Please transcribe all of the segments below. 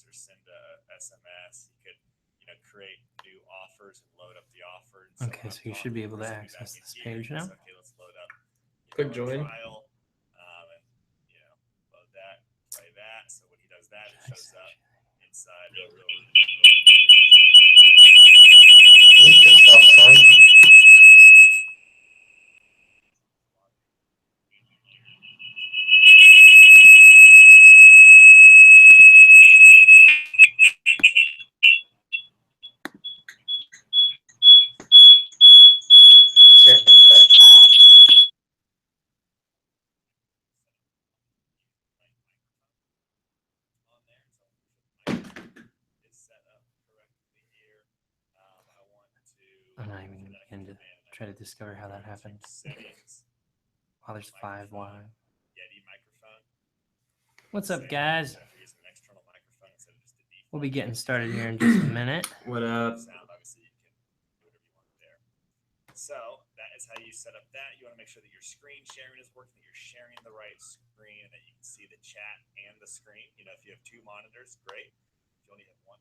text or send a SMS. You could, create new offers and load up the offer and so Okay, on. so you should be able to access this page now. Okay, let's load up. Click join. Trial, and load that, play that. So when he does that, it shows up inside. Mute yourself, son. I'm not even going to begin to try to discover how that happened. Wow, there's 5 live. What's up, guys? We'll be getting started here in just a minute. What up? So that is how you set up that. You want to make sure that your screen sharing is working, that you're sharing the right screen, and that you can see the chat and the screen. If you have 2 monitors, great. If you only have 1.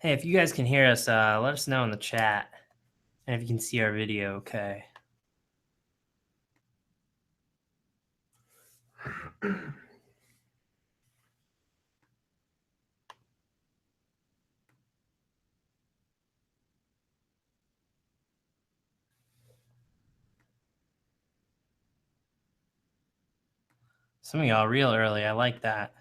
Hey, if you guys can hear us, let us know in the chat. And if you can see our video, okay. Some of y'all real early. I like that.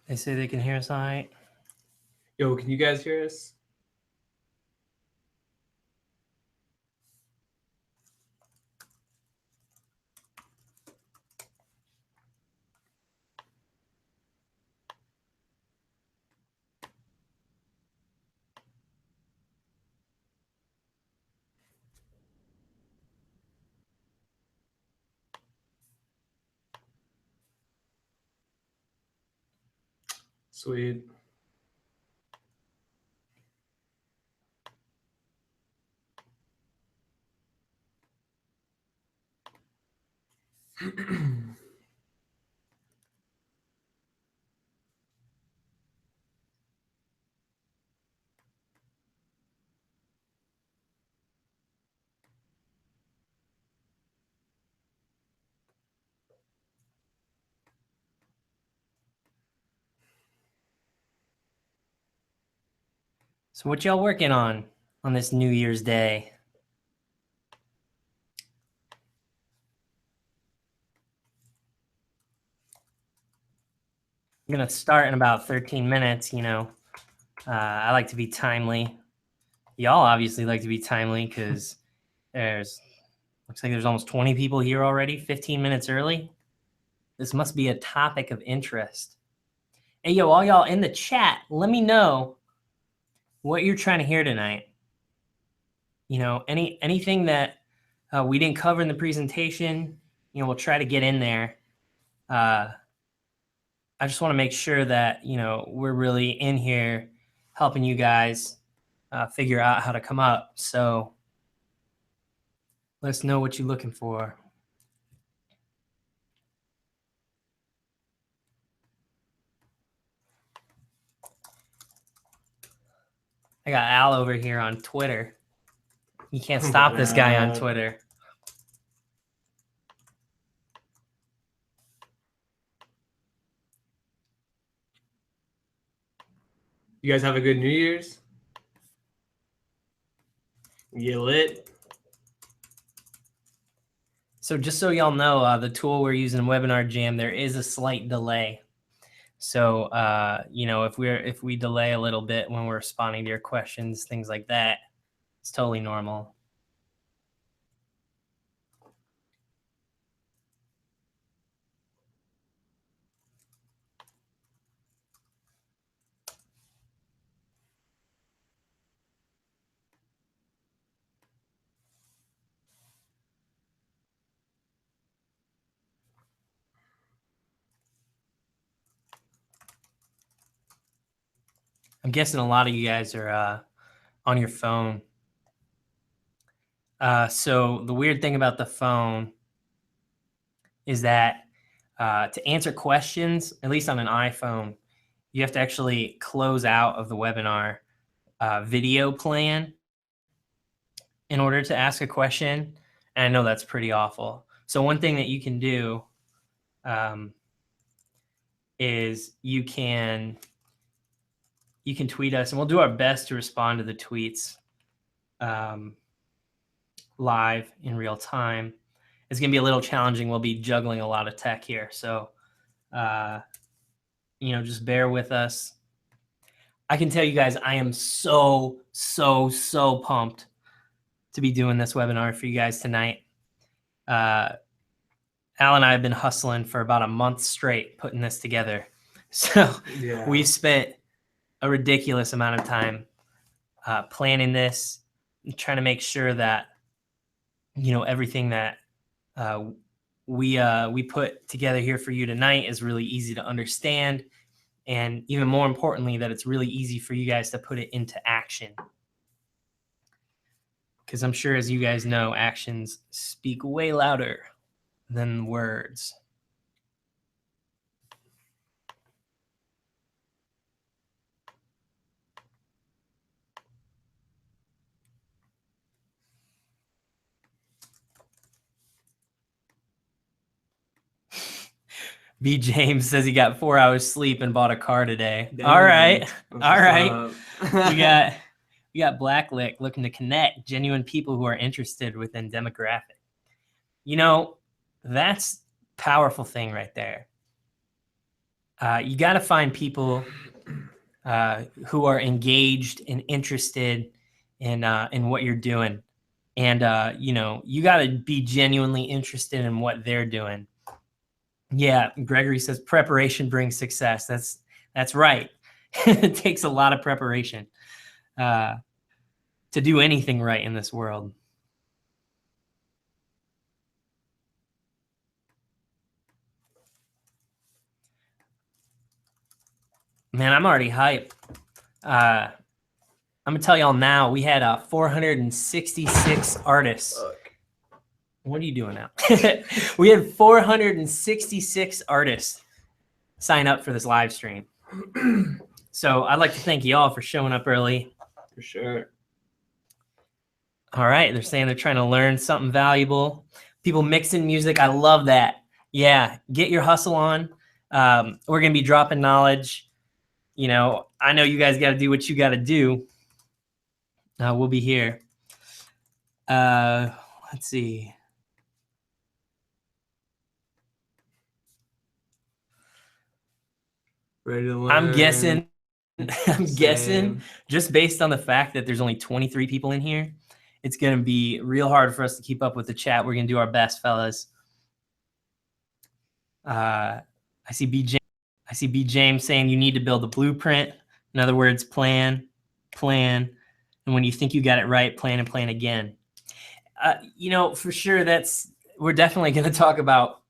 They say they can hear us all right. Yo, can you guys hear us? Sweet. So what y'all working on this New Year's Day? I'm going to start in about 13 minutes, I like to be timely. Y'all obviously like to be timely because looks like there's almost 20 people here already, 15 minutes early. This must be a topic of interest. Hey, yo, all y'all in the chat, let me know what you're trying to hear tonight. Anything that we didn't cover in the presentation, we'll try to get in there. I just want to make sure that, we're really in here helping you guys figure out how to come up. So Let us know what you're looking for. I got Al over here on Twitter. You can't stop this guy on Twitter. You guys have a good New Year's? You get lit? So just so y'all know, the tool we're using, Webinar Jam, there is a slight delay. So you know, if we delay a little bit when we're responding to your questions, things like that, it's totally normal. I'm guessing a lot of you guys are on your phone. So the weird thing about the phone is that to answer questions, at least on an iPhone, you have to actually close out of the webinar video plan in order to ask a question. And I know that's pretty awful. So one thing that you can do is you can tweet us, and we'll do our best to respond to the tweets live in real time. It's going to be a little challenging. We'll be juggling a lot of tech here. So, you know, just bear with us. I can tell you guys, I am so pumped to be doing this webinar for you guys tonight. Al and I have been hustling for about a month straight putting this together. So Yeah. we've spent a ridiculous amount of time planning this, and trying to make sure that, you know, everything that we put together here for you tonight is really easy to understand, and even more importantly, that it's really easy for you guys to put it into action. Because I'm sure, as you guys know, actions speak way louder than words. B. James says he got 4 hours sleep and bought a car today. Damn. All right. That's All right. what's we up. got Blacklick looking to connect genuine people who are interested within demographic. You know, that's a powerful thing right there. You got to find people who are engaged and interested in what you're doing. And, you know, you got to be genuinely interested in what they're doing. Yeah, Gregory says preparation brings success. That's right. It takes a lot of preparation to do anything right in this world. Man, I'm already hyped. I'm gonna tell y'all now, we had 466 artists. Fuck. What are you doing now? We had 466 artists sign up for this live stream. So I'd like to thank y'all for showing up early. For sure. All right, they're saying they're trying to learn something valuable. People mixing music, I love that. Yeah, get your hustle on. We're gonna be dropping knowledge. You know, I know you guys got to do what you got to do. We'll be here. Let's see. Ready to learn. I'm guessing Same. just based on the fact that there's only 23 people in here, it's going to be real hard for us to keep up with the chat. We're going to do our best, fellas. I see B. James saying you need to build a blueprint. In other words, plan. And when you think you got it right, plan and plan again. You know, for sure, we're definitely going to talk about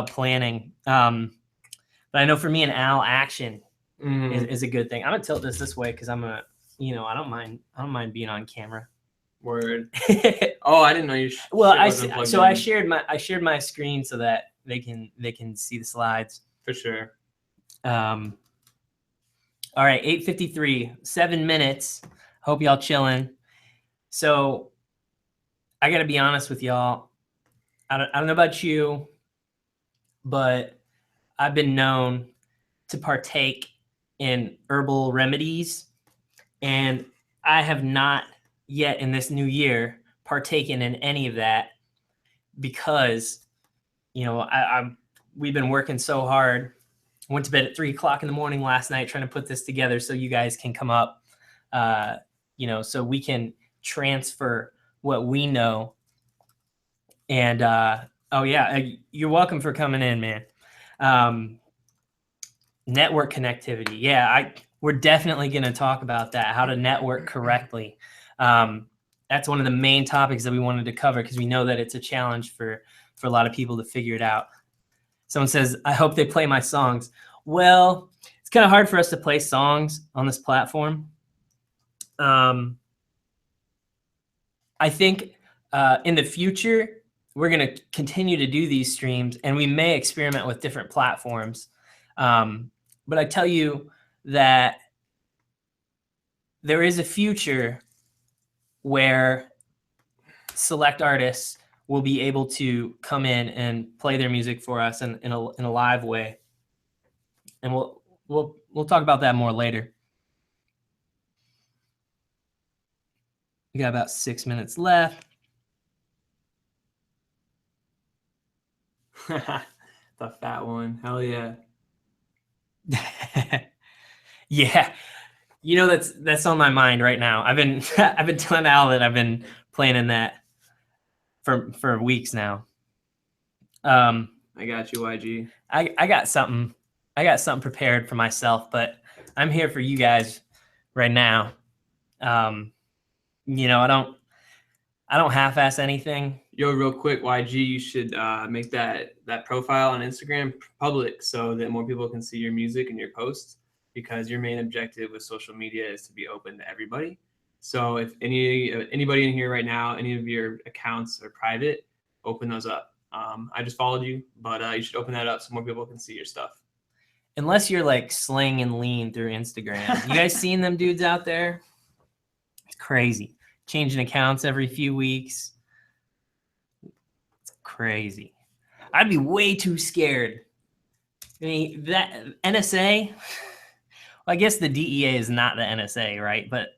planning. But I know for me and Al, action is a good thing. I'm gonna tilt this way because I'm you know, I don't mind being on camera. Word. Oh, I didn't know you. Well, shit I wasn't s- plugged so I in. shared my screen so that they can see the slides. For sure. All right, 8:53, 7 minutes. Hope y'all chilling. So I got to be honest with y'all. I don't know about you, but I've been known to partake in herbal remedies, and I have not yet in this new year partaken in any of that because, you know, we've been working so hard. Went to bed at 3:00 in the morning last night trying to put this together so you guys can come up, you know, so we can transfer what we know. And oh yeah, you're welcome for coming in, man. Network connectivity. Yeah, we're definitely going to talk about that, how to network correctly. That's one of the main topics that we wanted to cover because we know that it's a challenge for a lot of people to figure it out. Someone says, I hope they play my songs. Well, it's kind of hard for us to play songs on this platform. I think in the future, we're going to continue to do these streams and we may experiment with different platforms. But I tell you that there is a future where select artists will be able to come in and play their music for us in a live way. And we'll talk about that more later. We got about 6 minutes left. The fat one. Hell yeah. Yeah. You know, that's on my mind right now. I've been telling Al that I've been playing in that for weeks now. I got you, YG. I got something prepared for myself, but I'm here for you guys right now. You know, I don't half-ass anything. Yo, real quick, YG, you should make that profile on Instagram public so that more people can see your music and your posts, because your main objective with social media is to be open to everybody. So if anybody in here right now, any of your accounts are private, open those up. I just followed you, but you should open that up so more people can see your stuff. Unless you're like Sling and Lean through Instagram. You guys seen them dudes out there? It's crazy. Changing accounts every few weeks. It's crazy. I'd be way too scared. I mean, that NSA, well, I guess the DEA is not the NSA, right? But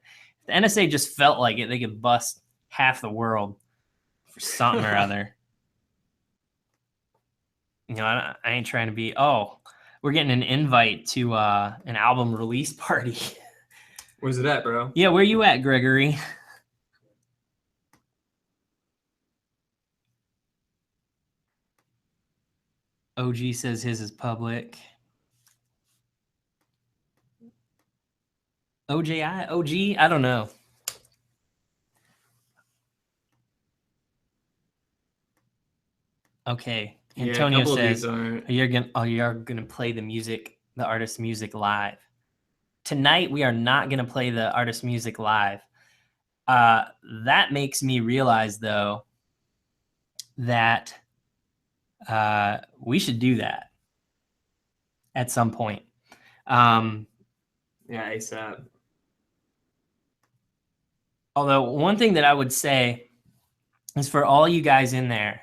the NSA just felt like it. They could bust half the world for something or other. You know, I ain't trying to be, we're getting an invite to an album release party. Where's it at, bro? Yeah, where you at, Gregory? OG says his is public. OG, I don't know. Okay. Antonio says you're gonna play the artist's music live. Tonight we are not gonna play the artist's music live. That makes me realize though that we should do that at some point. Yeah, ASAP. Although one thing that I would say is for all you guys in there,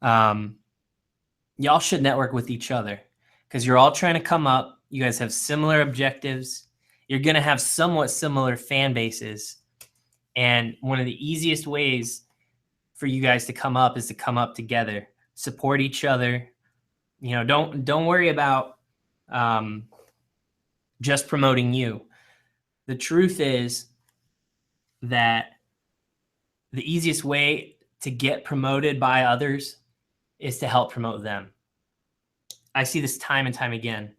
y'all should network with each other because you're all trying to come up. You guys have similar objectives. You're going to have somewhat similar fan bases. And one of the easiest ways for you guys to come up is to come up together, support each other. You know, don't worry about just promoting you. The truth is that the easiest way to get promoted by others is to help promote them. I see this time and time again.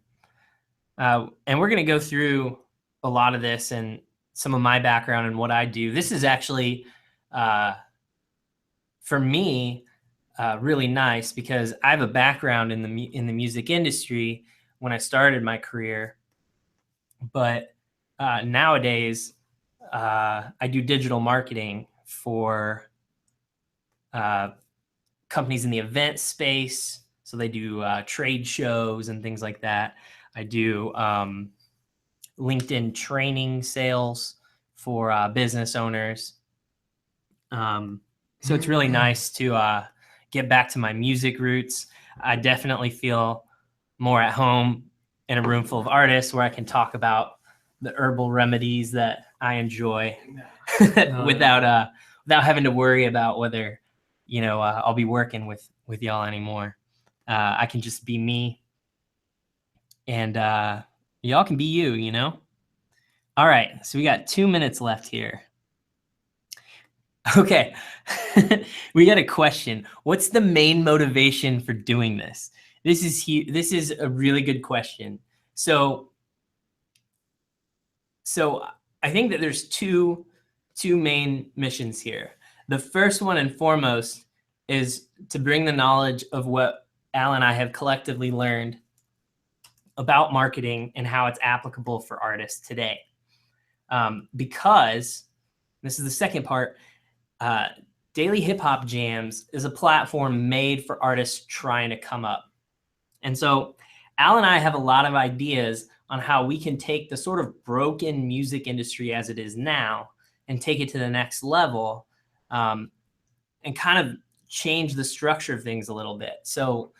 And we're going to go through a lot of this and some of my background and what I do. This is actually, for me, really nice because I have a background in the music industry when I started my career. But nowadays, I do digital marketing for companies in the event space. So they do trade shows and things like that. I do LinkedIn training sales for business owners. So it's really nice to get back to my music roots. I definitely feel more at home in a room full of artists where I can talk about the herbal remedies that I enjoy without having to worry about whether, I'll be working with y'all anymore. I can just be me, and y'all can be you, All right, so we got 2 minutes left here. Okay, we got a question. What's the main motivation for doing this? This is a really good question. So I think that there's two main missions here. The first one and foremost is to bring the knowledge of what Al and I have collectively learned about marketing and how it's applicable for artists today. Because this is the second part, Daily Hip Hop Jams is a platform made for artists trying to come up. And so Al and I have a lot of ideas on how we can take the sort of broken music industry as it is now and take it to the next level, and kind of change the structure of things a little bit. So,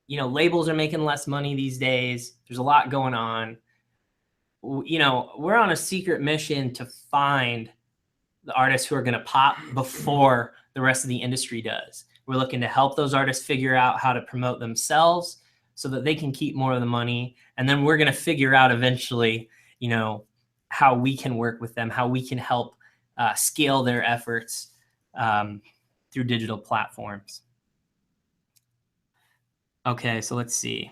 labels are making less money these days. There's a lot going on. We're on a secret mission to find the artists who are going to pop before the rest of the industry does. We're looking to help those artists figure out how to promote themselves so that they can keep more of the money. And then we're going to figure out eventually, how we can work with them, how we can help scale their efforts through digital platforms. Okay, so let's see.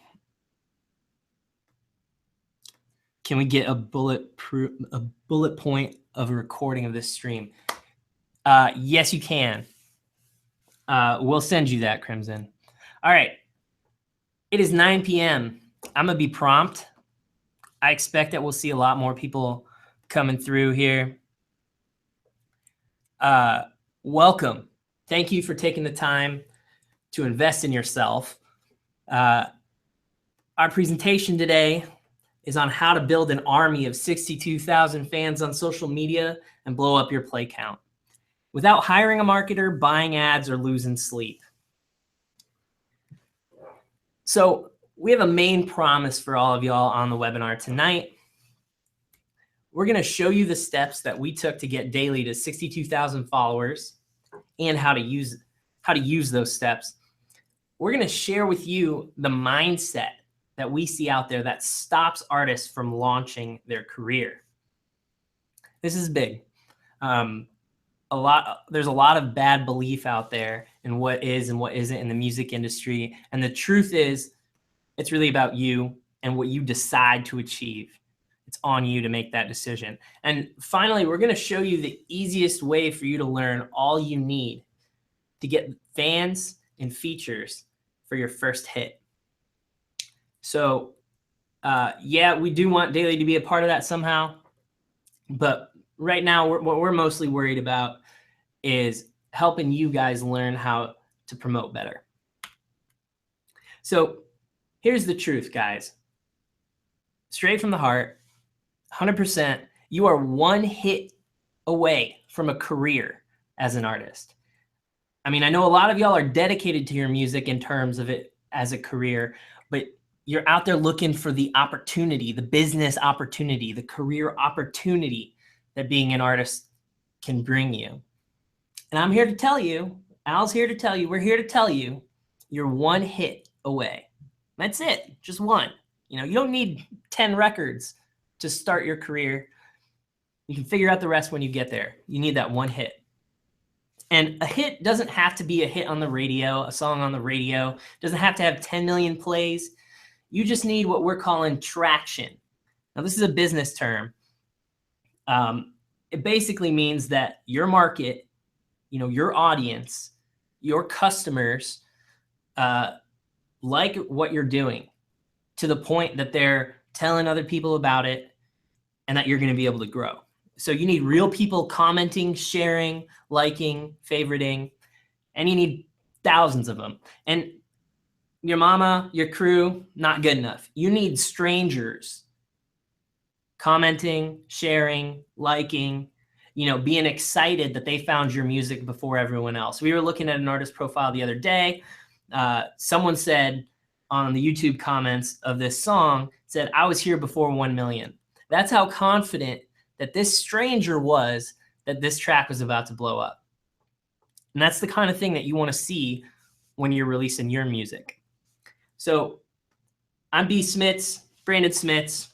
Can we get a bullet point of a recording of this stream? Yes, you can. We'll send you that, Crimson. All right. It is 9 p.m. I'm going to be prompt. I expect that we'll see a lot more people coming through here. Welcome. Thank you for taking the time to invest in yourself. Our presentation today is on how to build an army of 62,000 fans on social media and blow up your play count without hiring a marketer, buying ads, or losing sleep. So we have a main promise for all of y'all on the webinar tonight. We're going to show you the steps that we took to get Daily to 62,000 followers and how to use those steps. We're going to share with you the mindset that we see out there that stops artists from launching their career. This is big. There's a lot of bad belief out there in what is and what isn't in the music industry. And the truth is, it's really about you and what you decide to achieve. It's on you to make that decision. And finally, we're going to show you the easiest way for you to learn all you need to get fans and features for your first hit. So, yeah, we do want Daily to be a part of that somehow. But right now, what we're mostly worried about is helping you guys learn how to promote better. So here's the truth, guys. Straight from the heart, 100%, you are one hit away from a career as an artist. I mean, I know a lot of y'all are dedicated to your music in terms of it as a career, but you're out there looking for the opportunity, the business opportunity, the career opportunity that being an artist can bring you. And I'm here to tell you, Al's here to tell you, we're here to tell you, you're one hit away. That's it, just one. You don't need 10 records to start your career. You can figure out the rest when you get there. You need that one hit. And a hit doesn't have to be a hit on the radio, a song on the radio. It doesn't have to have 10 million plays. You just need what we're calling traction. Now, this is a business term. It basically means that your market, your audience, your customers like what you're doing to the point that they're telling other people about it and that you're going to be able to grow. So you need real people commenting, sharing, liking, favoriting, and you need thousands of them. And your mama, your crew, not good enough. You need strangers commenting, sharing, liking, being excited that they found your music before everyone else. We were looking at an artist profile the other day. Someone said on the YouTube comments of this song, said, I was here before 1 million. That's how confident that this stranger was that this track was about to blow up. And that's the kind of thing that you want to see when you're releasing your music. So I'm B. Smits, Brandon Smits.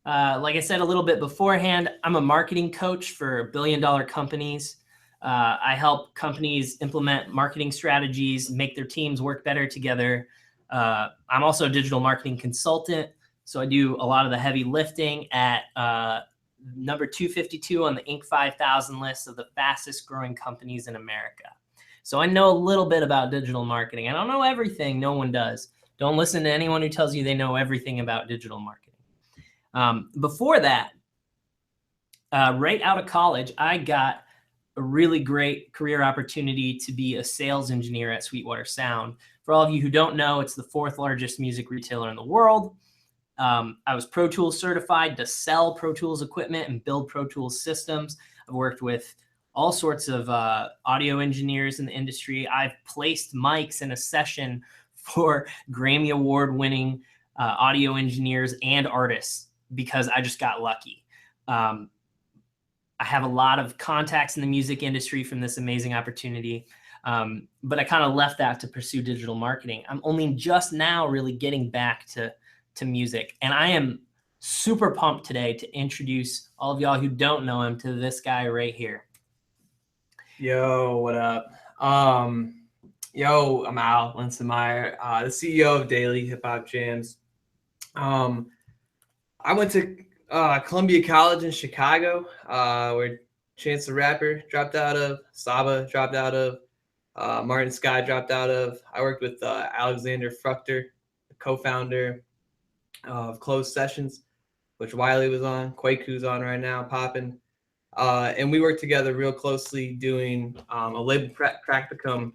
Like I said a little bit beforehand, I'm a marketing coach for billion-dollar companies. I help companies implement marketing strategies, make their teams work better together. I'm also a digital marketing consultant, so I do a lot of the heavy lifting at number 252 on the Inc. 5000 list of the fastest growing companies in America. So I know a little bit about digital marketing. I don't know everything. No one does. Don't listen to anyone who tells you they know everything about digital marketing. Before that, right out of college, I got a really great career opportunity to be a sales engineer at Sweetwater Sound. For all of you who don't know, it's the 4th largest music retailer in the world. I was Pro Tools certified to sell Pro Tools equipment and build Pro Tools systems. I've worked with all sorts of audio engineers in the industry. I've placed mics in a session for Grammy Award-winning audio engineers and artists because I just got lucky. I have a lot of contacts in the music industry from this amazing opportunity, but I kind of left that to pursue digital marketing. I'm only just now really getting back to music, and I am super pumped today to introduce all of y'all who don't know him to this guy right here. Yo, what up? Yo, I'm Al Linsenmeyer, the CEO of Daily Hip Hop Jams. I went to Columbia College in Chicago, where Chance the Rapper dropped out of, Saba dropped out of, Martin Sky dropped out of. I worked with Alexander Fruchter, the co-founder of Closed Sessions, which Wiley was on, Quaku's on right now, popping. And we worked together real closely doing a label practicum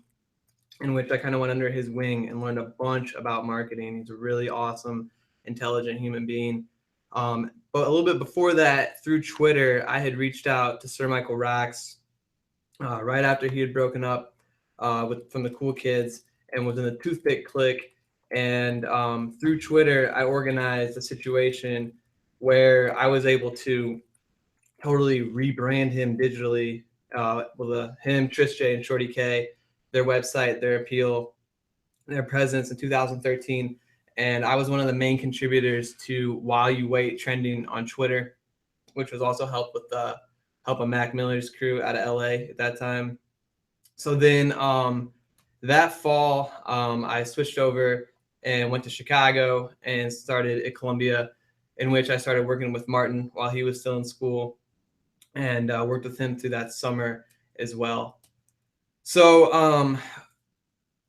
in which I kind of went under his wing and learned a bunch about marketing. He's a really awesome, intelligent human being. But a little bit before that, through Twitter, I had reached out to Sir Michael Rax right after he had broken up from the Cool Kids and was in the Toothpick Clique. And through Twitter, I organized a situation where I was able to totally rebrand him digitally with him, Trish J, and Shorty K, their website, their appeal, their presence in 2013. And I was one of the main contributors to While You Wait trending on Twitter, which was also help of Mac Miller's crew out of LA at that time. So then that fall, I switched over and went to Chicago and started at Columbia, in which I started working with Martin while he was still in school, and worked with him through that summer as well. So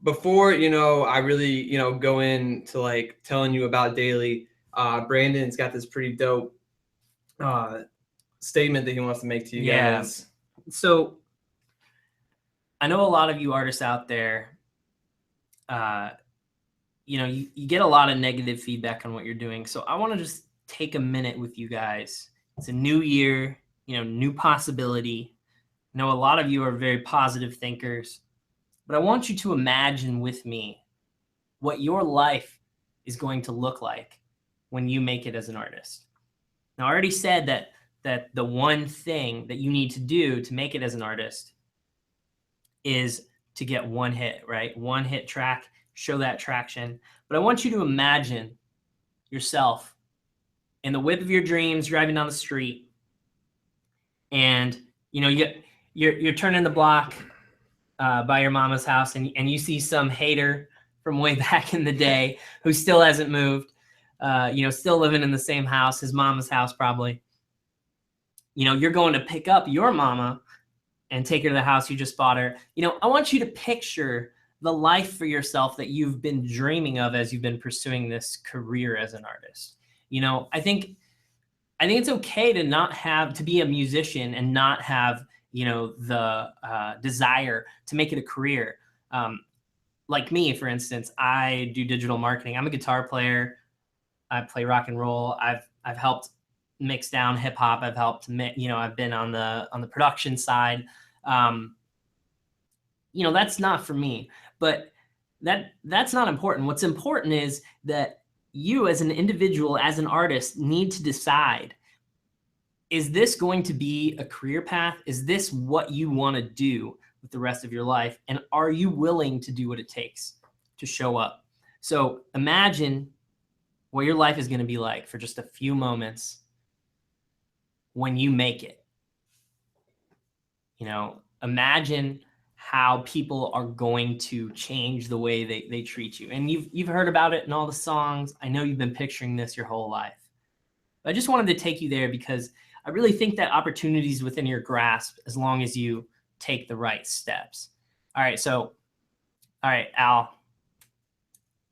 before, I really, go into like telling you about Daily, Brandon's got this pretty dope statement that he wants to make to you guys. So I know a lot of you artists out there, you get a lot of negative feedback on what you're doing. So I want to just take a minute with you guys. It's a new year, new possibility. I know a lot of you are very positive thinkers, but I want you to imagine with me what your life is going to look like when you make it as an artist. Now, I already said that the one thing that you need to do to make it as an artist is to get one hit, right? One hit track, show that traction. But I want you to imagine yourself in the whip of your dreams, driving down the street, and you're turning the block by your mama's house, and you see some hater from way back in the day who still hasn't moved, still living in the same house, his mama's house probably. You're going to pick up your mama and take her to the house you just bought her. I want you to picture the life for yourself that you've been dreaming of as you've been pursuing this career as an artist. I think I think it's okay to not have to be a musician and not have, you know, the desire to make it a career. Like me, for instance, I do digital marketing. I'm a guitar player. I play rock and roll. I've helped mix down hip hop. I've helped, you know, I've been on the production side. You know, that's not for me, but that's not important. What's important is that you as an individual, as an artist, need to decide, is this going to be a career path? Is this what you want to do with the rest of your life? And are you willing to do what it takes to show up? So imagine what your life is going to be like for just a few moments when you make it. You know, imagine how people are going to change the way they treat you. And you've heard about it in all the songs. I know you've been picturing this your whole life. But I just wanted to take you there because I really think that opportunity is within your grasp as long as you take the right steps. All right, Al.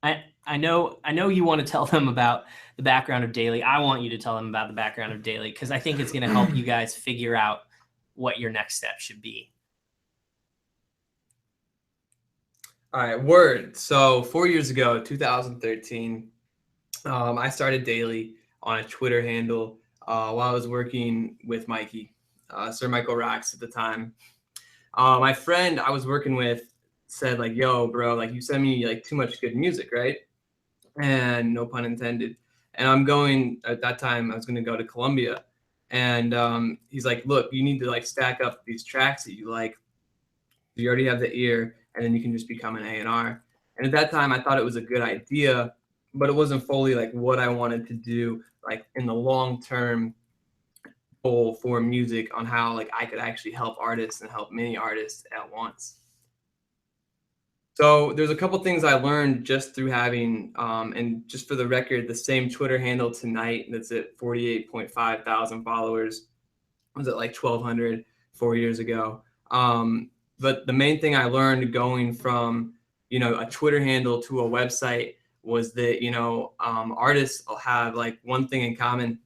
I know you want to tell them about the background of Daily. I want you to tell them about the background of Daily because I think it's going to help you guys figure out what your next step should be. All right, word. So 4 years ago, 2013, I started Daily on a Twitter handle while I was working with Mikey, Sir Michael Rocks at the time. My friend I was working with said like, yo, bro, like you send me like too much good music, right? And no pun intended. And I'm going, at that time, I was going to go to Columbia. And he's like, look, you need to like stack up these tracks that you like. You already have the ear, and then you can just become an A&R. And at that time, I thought it was a good idea, but it wasn't fully like what I wanted to do, like in the long-term goal for music on how like I could actually help artists and help many artists at once. So there's a couple things I learned just through having, and just for the record, the same Twitter handle tonight that's at 48.5 thousand followers was at like 1,200 4 years ago. But the main thing I learned going from, you know, a Twitter handle to a website was that, you know, artists have like one thing in common,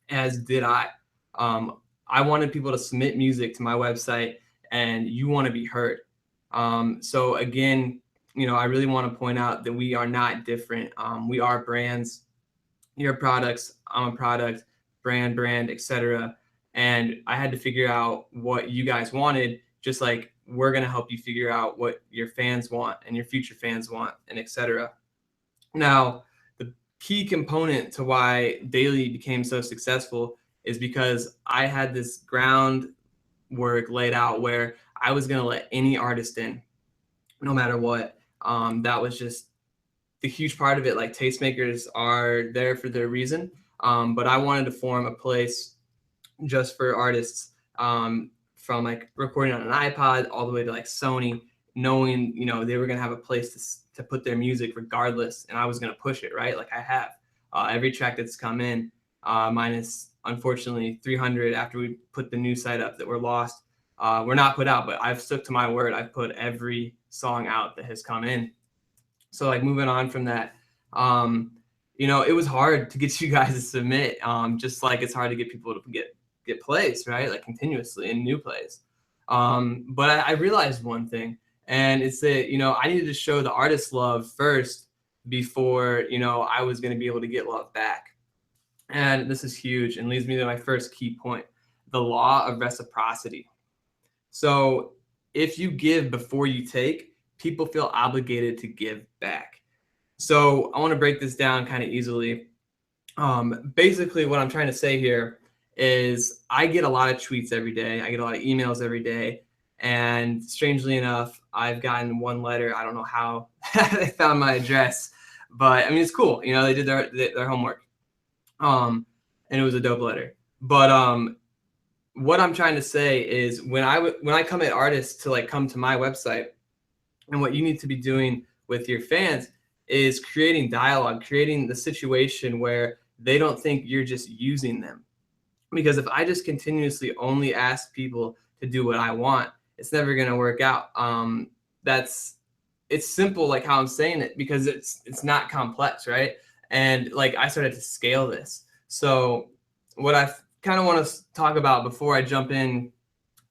as did I. I wanted people to submit music to my website, and you want to be heard. So again, you know, I really want to point out that we are not different. We are brands. You're products. I'm a product, brand, etc. And I had to figure out what you guys wanted, just like we're going to help you figure out what your fans want and your future fans want, and etc. Now, the key component to why Daily became so successful is because I had this groundwork laid out where I was going to let any artist in, no matter what. That was just the huge part of it. Like, tastemakers are there for their reason. But I wanted to form a place just for artists, from like recording on an iPod all the way to like Sony, knowing, you know, they were going to have a place to put their music regardless. And I was going to push it, right? Like I have every track that's come in, minus unfortunately 300 after we put the new site up that were lost. We're not put out, but I've stuck to my word. I've put every song out that has come in. So like moving on from that, you know, it was hard to get you guys to submit, just like it's hard to get people to get plays, right? Like continuously and new plays. But I realized one thing, and it's that, you know, I needed to show the artist love first before, you know, I was going to be able to get love back. And this is huge and leads me to my first key point, the law of reciprocity. So if you give before you take, people feel obligated to give back. So I want to break this down kind of easily. Basically, what I'm trying to say here is I get a lot of tweets every day. I get a lot of emails every day. And strangely enough, I've gotten one letter. I don't know how they found my address, but I mean, it's cool. You know, they did their homework. And it was a dope letter. But what I'm trying to say is when I come at artists to like come to my website, and what you need to be doing with your fans is creating dialogue, creating the situation where they don't think you're just using them. Because if I just continuously only ask people to do what I want, it's never going to work out. It's simple, like how I'm saying it, because it's not complex, right? And like I started to scale this. So what I kind of want to talk about before I jump in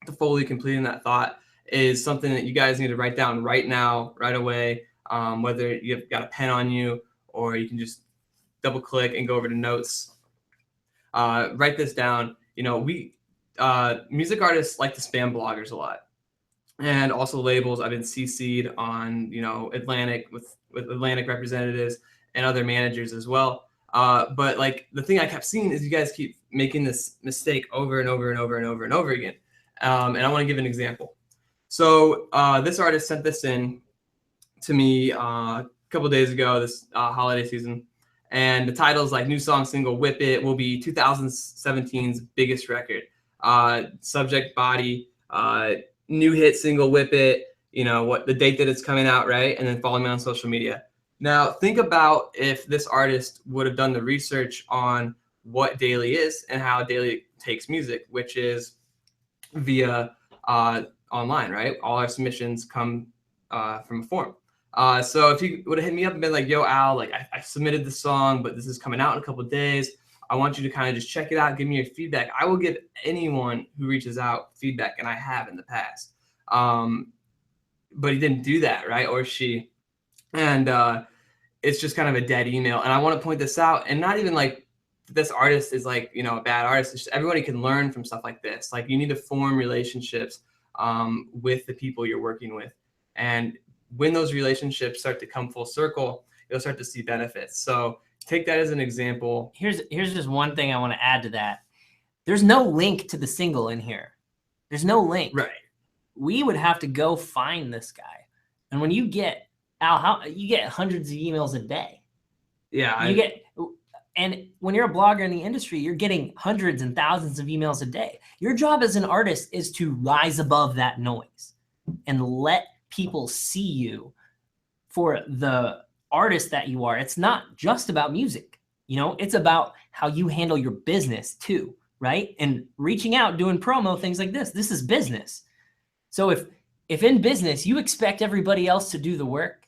to fully completing that thought is something that you guys need to write down right now, right away, whether you've got a pen on you or you can just double click and go over to notes. Write this down. You know, music artists like to spam bloggers a lot, and also labels. I've been CC'd on, you know, Atlantic with Atlantic representatives and other managers as well. But like the thing I kept seeing is you guys keep making this mistake over and over and over and over and over again. And I want to give an example. So this artist sent this in to me a couple days ago, this holiday season. And the title is like new song single Whip It will be 2017's biggest record. Subject body, new hit single Whip It, you know, what the date that it's coming out, right? And then follow me on social media. Now think about if this artist would have done the research on what Daily is and how Daily takes music, which is via online, right? All our submissions come from a form. So if you would have hit me up and been like, yo, Al, like I submitted the song, but this is coming out in a couple of days. I want you to kind of just check it out, give me your feedback. I will give anyone who reaches out feedback, and I have in the past. But he didn't do that, right? Or she. And it's just kind of a dead email. And I want to point this out, and not even like this artist is like, you know, a bad artist. It's just everybody can learn from stuff like this. Like you need to form relationships with the people you're working with. And when those relationships start to come full circle, you'll start to see benefits. So take that as an example. Here's just one thing I want to add to that. There's no link to the single in here. There's no link. Right. We would have to go find this guy. And when you get you get hundreds of emails a day. Yeah. And when you're a blogger in the industry, you're getting hundreds and thousands of emails a day. Your job as an artist is to rise above that noise and let people see you for the artist that you are. It's not just about music, you know, it's about how you handle your business too, right? And reaching out, doing promo, things like this. This is business. So if in business you expect everybody else to do the work,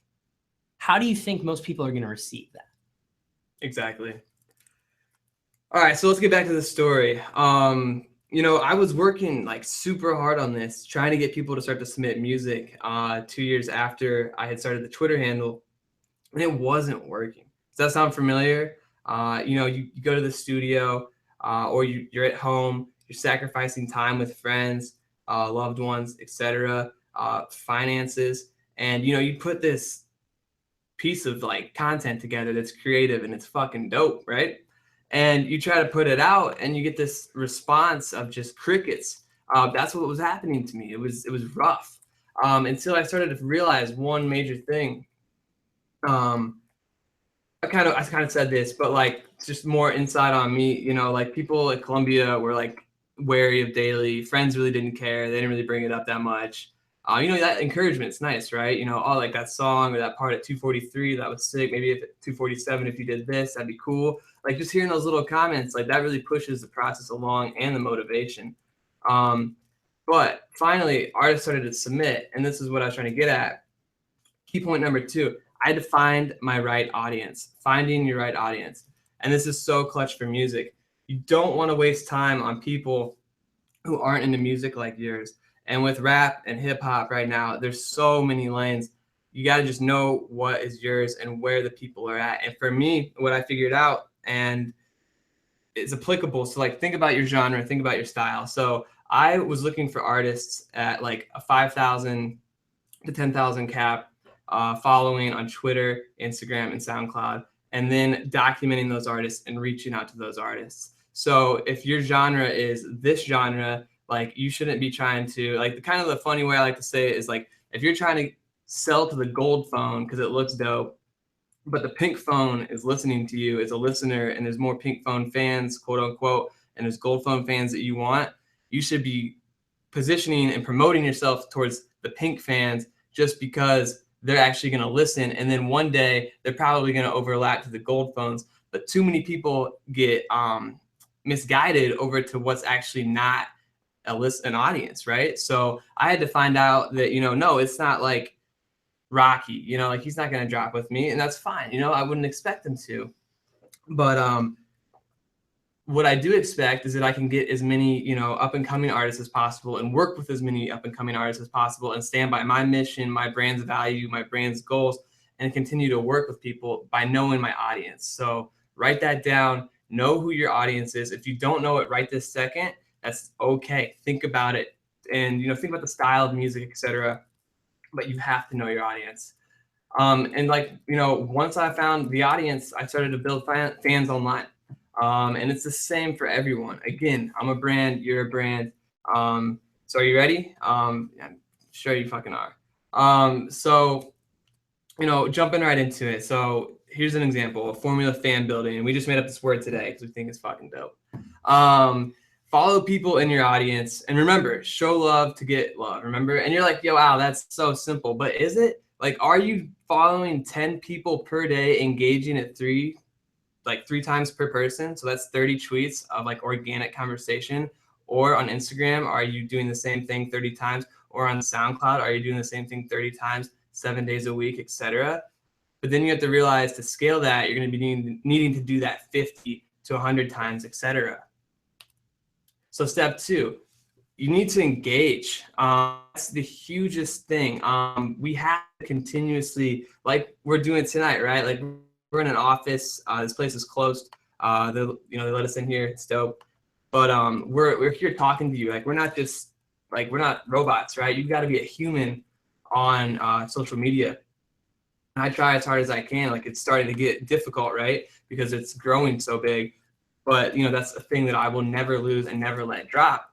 how do you think most people are going to receive that? Exactly. All right, so let's get back to the story. You know, I was working like super hard on this, trying to get people to start to submit music 2 years after I had started the Twitter handle, and it wasn't working. Does that sound familiar? You know, you go to the studio or you're at home, you're sacrificing time with friends, loved ones, etc., finances, and, you know, you put this piece of like content together that's creative and it's fucking dope, right? And you try to put it out and you get this response of just crickets. That's what was happening to me. It was rough until I started to realize one major thing. I kind of said this, but like just more insight on me, you know, like people at Columbia were like wary of Daily. Friends really didn't care. They didn't really bring it up that much. You know, that encouragement's nice, right? You know, oh, like that song or that part at 243, that was sick. Maybe if at 247, if you did this, that'd be cool. Like just hearing those little comments, like that really pushes the process along and the motivation. But finally, artists started to submit, and this is what I was trying to get at. Key point number 2, I had to find my right audience, finding your right audience. And this is so clutch for music. You don't want to waste time on people who aren't into music like yours. And with rap and hip hop right now, there's so many lanes. You got to just know what is yours and where the people are at. And for me, what I figured out, and it's applicable. So like, think about your genre, think about your style. So I was looking for artists at like a 5,000 to 10,000 cap following on Twitter, Instagram, and SoundCloud, and then documenting those artists and reaching out to those artists. So if your genre is this genre, like you shouldn't be trying to, like, the kind of the funny way I like to say it is like, if you're trying to sell to the gold phone because it looks dope, but the pink phone is listening to you as a listener, and there's more pink phone fans, quote unquote, and there's gold phone fans that you want, you should be positioning and promoting yourself towards the pink fans just because they're actually going to listen. And then one day they're probably going to overlap to the gold phones. But too many people get misguided over to what's actually not an audience, right? So I had to find out that, you know, no, it's not like Rocky, you know, like he's not going to drop with me, and that's fine. You know, I wouldn't expect him to. But what I do expect is that I can get as many, you know, up and coming artists as possible and work with as many up and coming artists as possible and stand by my mission, my brand's value, my brand's goals, and continue to work with people by knowing my audience. So write that down, know who your audience is. If you don't know it right this second, that's okay. Think about it and, you know, think about the style of music, etc. But you have to know your audience. And like, you know, once I found the audience, I started to build fans online. And it's the same for everyone. Again, I'm a brand, you're a brand. So are you ready? I'm sure you fucking are. So, you know, jumping right into it. So here's an example of formula fan building. And we just made up this word today because we think it's fucking dope. Follow people in your audience. And remember, show love to get love. Remember? And you're like, yo, wow, that's so simple. But is it? Like, are you following 10 people per day, engaging at three times per person? So that's 30 tweets of like organic conversation. Or on Instagram, are you doing the same thing 30 times? Or on SoundCloud, are you doing the same thing 30 times, 7 days a week, etc.? But then you have to realize to scale that, you're going to be needing to do that 50 to 100 times, etc. So step 2, you need to engage. That's the hugest thing. We have to continuously, like we're doing tonight, right? Like we're in an office. This place is closed. They let us in here. It's dope. But we're here talking to you. Like we're not robots, right? You've got to be a human on social media. And I try as hard as I can. Like it's starting to get difficult, right? Because it's growing so big. But you know, that's a thing that I will never lose and never let drop.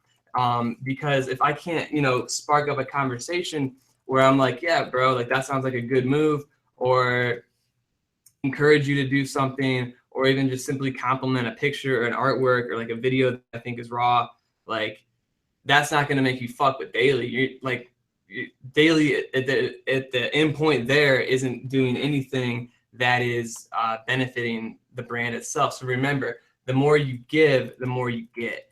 Because if I can't, you know, spark up a conversation where I'm like, yeah, bro, like that sounds like a good move, or encourage you to do something, or even just simply compliment a picture or an artwork or like a video that I think is raw, like that's not going to make you fuck with daily. You're like daily at the end point there isn't doing anything that is benefiting the brand itself. So remember, the more you give, the more you get.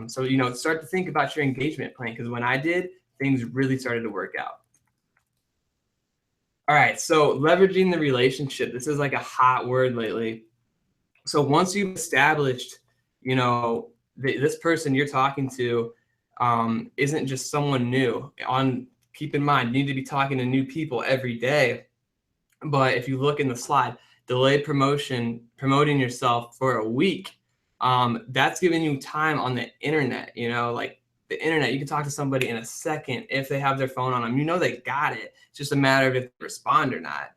So, you know, start to think about your engagement plan, because when I did, things really started to work out. All right, so leveraging the relationship. This is like a hot word lately. So once you've established, you know, this person you're talking to isn't just someone new. Keep in mind, you need to be talking to new people every day. But if you look in the slide, delayed promoting yourself for a week, that's giving you time on the internet. You know, like the internet, you can talk to somebody in a second if they have their phone on them. You know they got it. It's just a matter of if they respond or not.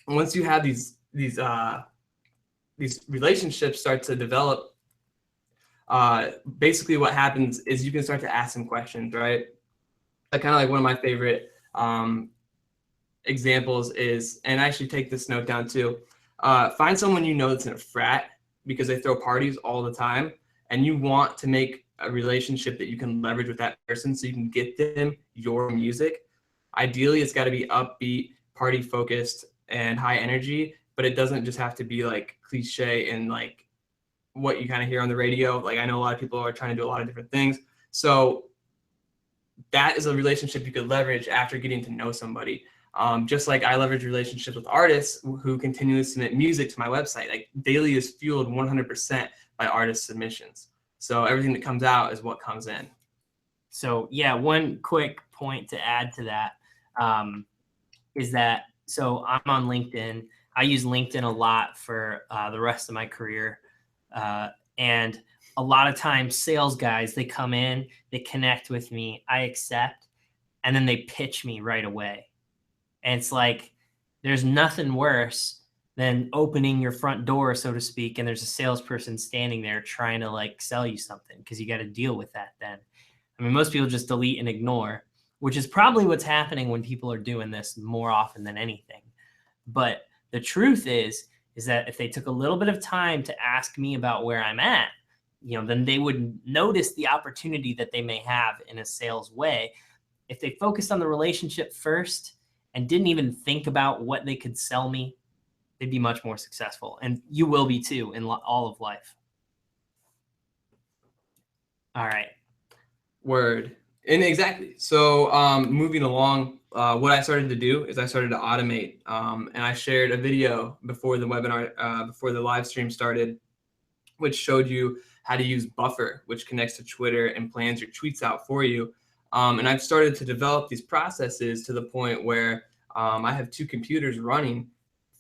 Once you have these relationships start to develop, basically what happens is you can start to ask some questions, right? Kind of like one of my favorite examples is, and I actually take this note down too, find someone you know that's in a frat because they throw parties all the time, and you want to make a relationship that you can leverage with that person so you can get them your music. Ideally, it's got to be upbeat, party focused, and high energy, but it doesn't just have to be like cliche and like what you kind of hear on the radio. Like I know a lot of people are trying to do a lot of different things. So that is a relationship you could leverage after getting to know somebody. Just like I leverage relationships with artists who continually submit music to my website. Like Daily is fueled 100% by artist submissions. So everything that comes out is what comes in. So yeah, one quick point to add to that is that, so I'm on LinkedIn. I use LinkedIn a lot for the rest of my career. And a lot of times sales guys, they come in, they connect with me, I accept, and then they pitch me right away. And it's like, there's nothing worse than opening your front door, so to speak, and there's a salesperson standing there trying to like sell you something, because you got to deal with that then. I mean, most people just delete and ignore, which is probably what's happening when people are doing this more often than anything. But the truth is that if they took a little bit of time to ask me about where I'm at, you know, then they would notice the opportunity that they may have in a sales way. If they focused on the relationship first and didn't even think about what they could sell me, they'd be much more successful. And you will be too in all of life. All right. Word. And exactly. So moving along, what I started to do is I started to automate, and I shared a video before the webinar, before the live stream started, which showed you how to use Buffer, which connects to Twitter and plans your tweets out for you. And I've started to develop these processes to the point where I have 2 computers running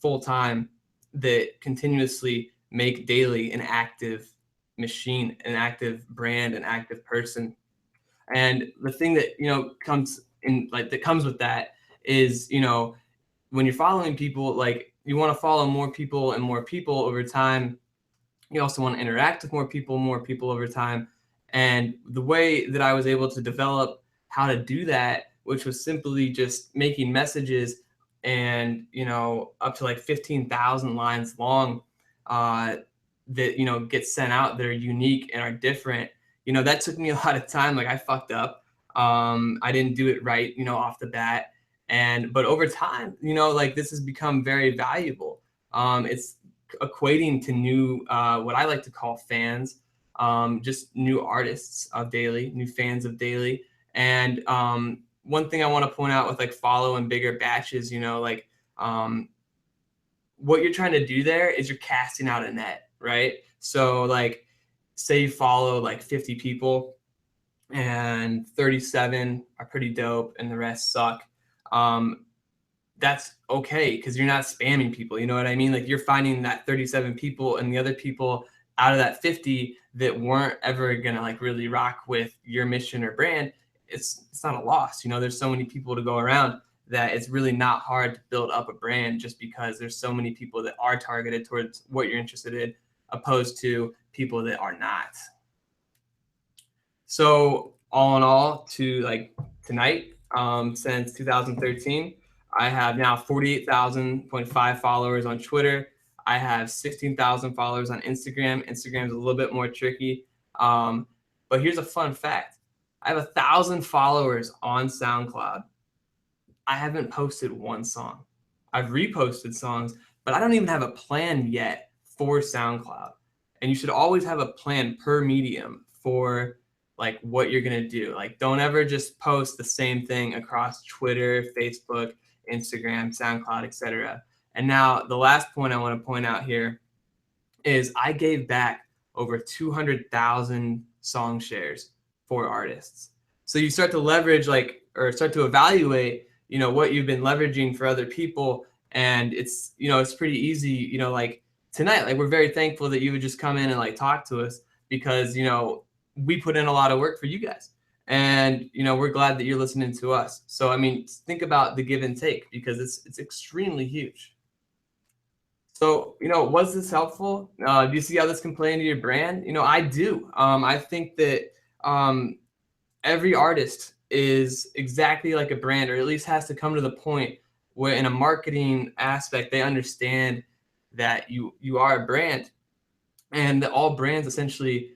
full time that continuously make daily an active machine, an active brand, an active person. And the thing that, comes in, like, that comes with that is, when you're following people, like, you want to follow more people and more people over time. You also want to interact with more people over time. And the way that I was able to develop how to do that, which was simply just making messages and, up to like 15,000 lines long, that, get sent out that are unique and are different. That took me a lot of time. Like, I fucked up. I didn't do it right, off the bat. But over time, like, this has become very valuable. It's equating to new, what I like to call fans, just new artists of daily, new fans of daily. And one thing I want to point out with like follow and bigger batches, what you're trying to do there is you're casting out a net, right? So like, say you follow like 50 people and 37 are pretty dope and the rest suck. That's okay, because you're not spamming people. You know what I mean? Like, you're finding that 37 people and the other people out of that 50 that weren't ever gonna like really rock with your mission or brand. It's not a loss. There's so many people to go around that it's really not hard to build up a brand, just because there's so many people that are targeted towards what you're interested in, opposed to people that are not. So all in all, to like tonight, since 2013, I have now 48,000.5 followers on Twitter. I have 16,000 followers on Instagram. Instagram's a little bit more tricky. But here's a fun fact. I have 1,000 followers on SoundCloud. I haven't posted one song. I've reposted songs, but I don't even have a plan yet for SoundCloud. And you should always have a plan per medium for like what you're going to do. Like, don't ever just post the same thing across Twitter, Facebook, Instagram, SoundCloud, etc. And now the last point I want to point out here is I gave back over 200,000 song shares for artists. So you start to leverage or start to evaluate, what you've been leveraging for other people. And it's, it's pretty easy, like tonight, like, we're very thankful that you would just come in and like talk to us, because, we put in a lot of work for you guys. And, we're glad that you're listening to us. So, I mean, think about the give and take, because it's extremely huge. So, was this helpful? Do you see how this can play into your brand? I do. I think that every artist is exactly like a brand, or at least has to come to the point where in a marketing aspect, they understand that you are a brand, and that all brands essentially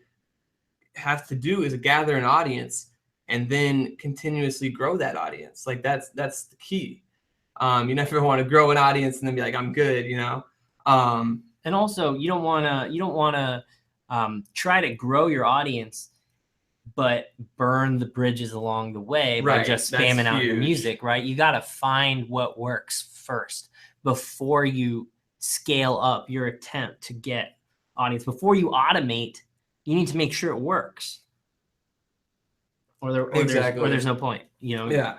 have to do is gather an audience and then continuously grow that audience. Like, that's the key. You never want to grow an audience and then be like, I'm good, And also, you don't want to try to grow your audience, but burn the bridges along the way by just spamming out your music, right? You got to find what works first before you scale up your attempt to get audience. Before you automate, you need to make sure it works, or there's no point, Yeah.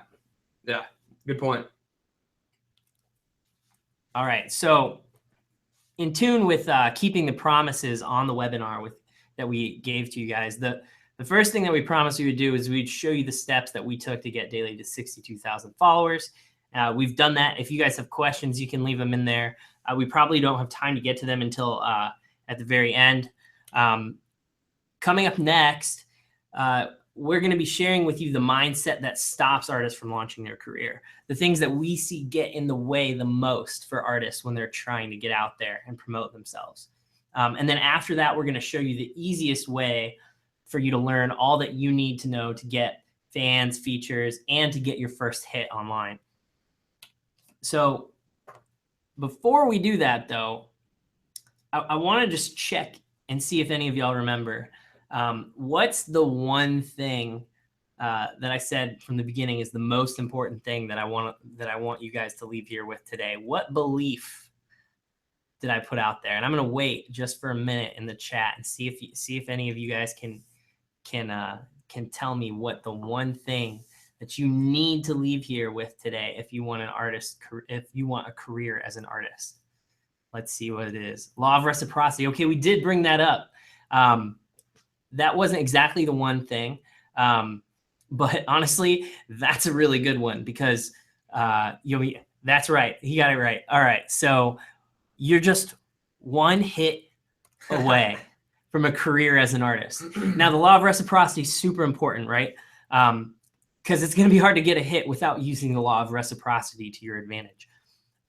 Good point. All right. So in tune with keeping the promises on the webinar that we gave to you guys, the first thing that we promised we would do is we'd show you the steps that we took to get Daily to 62,000 followers. We've done that. If you guys have questions, you can leave them in there. We probably don't have time to get to them until at the very end. Coming up next, we're going to be sharing with you the mindset that stops artists from launching their career. The things that we see get in the way the most for artists when they're trying to get out there and promote themselves. And then after that, we're going to show you the easiest way for you to learn all that you need to know to get fans, features, and to get your first hit online. So before we do that, though, I want to just check and see if any of y'all remember. What's the one thing that I said from the beginning is the most important thing that I want you guys to leave here with today? What belief did I put out there? And I'm gonna wait just for a minute in the chat and see if any of you guys can tell me what the one thing that you need to leave here with today if you want a career as an artist. Let's see what it is. Law of reciprocity. Okay, we did bring that up. That wasn't exactly the one thing, but honestly, that's a really good one because that's right. He got it right. All right, so you're just one hit away from a career as an artist. Now, the law of reciprocity is super important, right? Because it's going to be hard to get a hit without using the law of reciprocity to your advantage.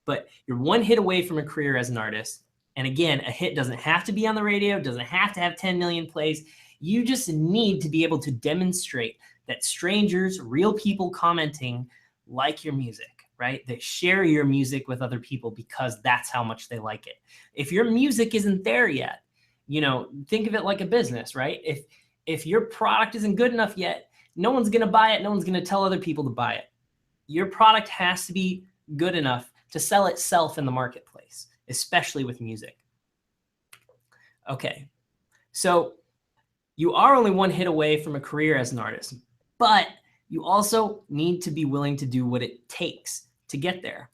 But you're one hit away from a career as an artist. And again, a hit doesn't have to be on the radio, doesn't have to have 10 million plays. You just need to be able to demonstrate that strangers, real people commenting, like your music. Right? They share your music with other people because that's how much they like it. If your music isn't there yet, think of it like a business, right? If your product isn't good enough yet, no one's going to buy it. No one's going to tell other people to buy it. Your product has to be good enough to sell itself in the marketplace, especially with music. Okay. So you are only one hit away from a career as an artist, but you also need to be willing to do what it takes to get there.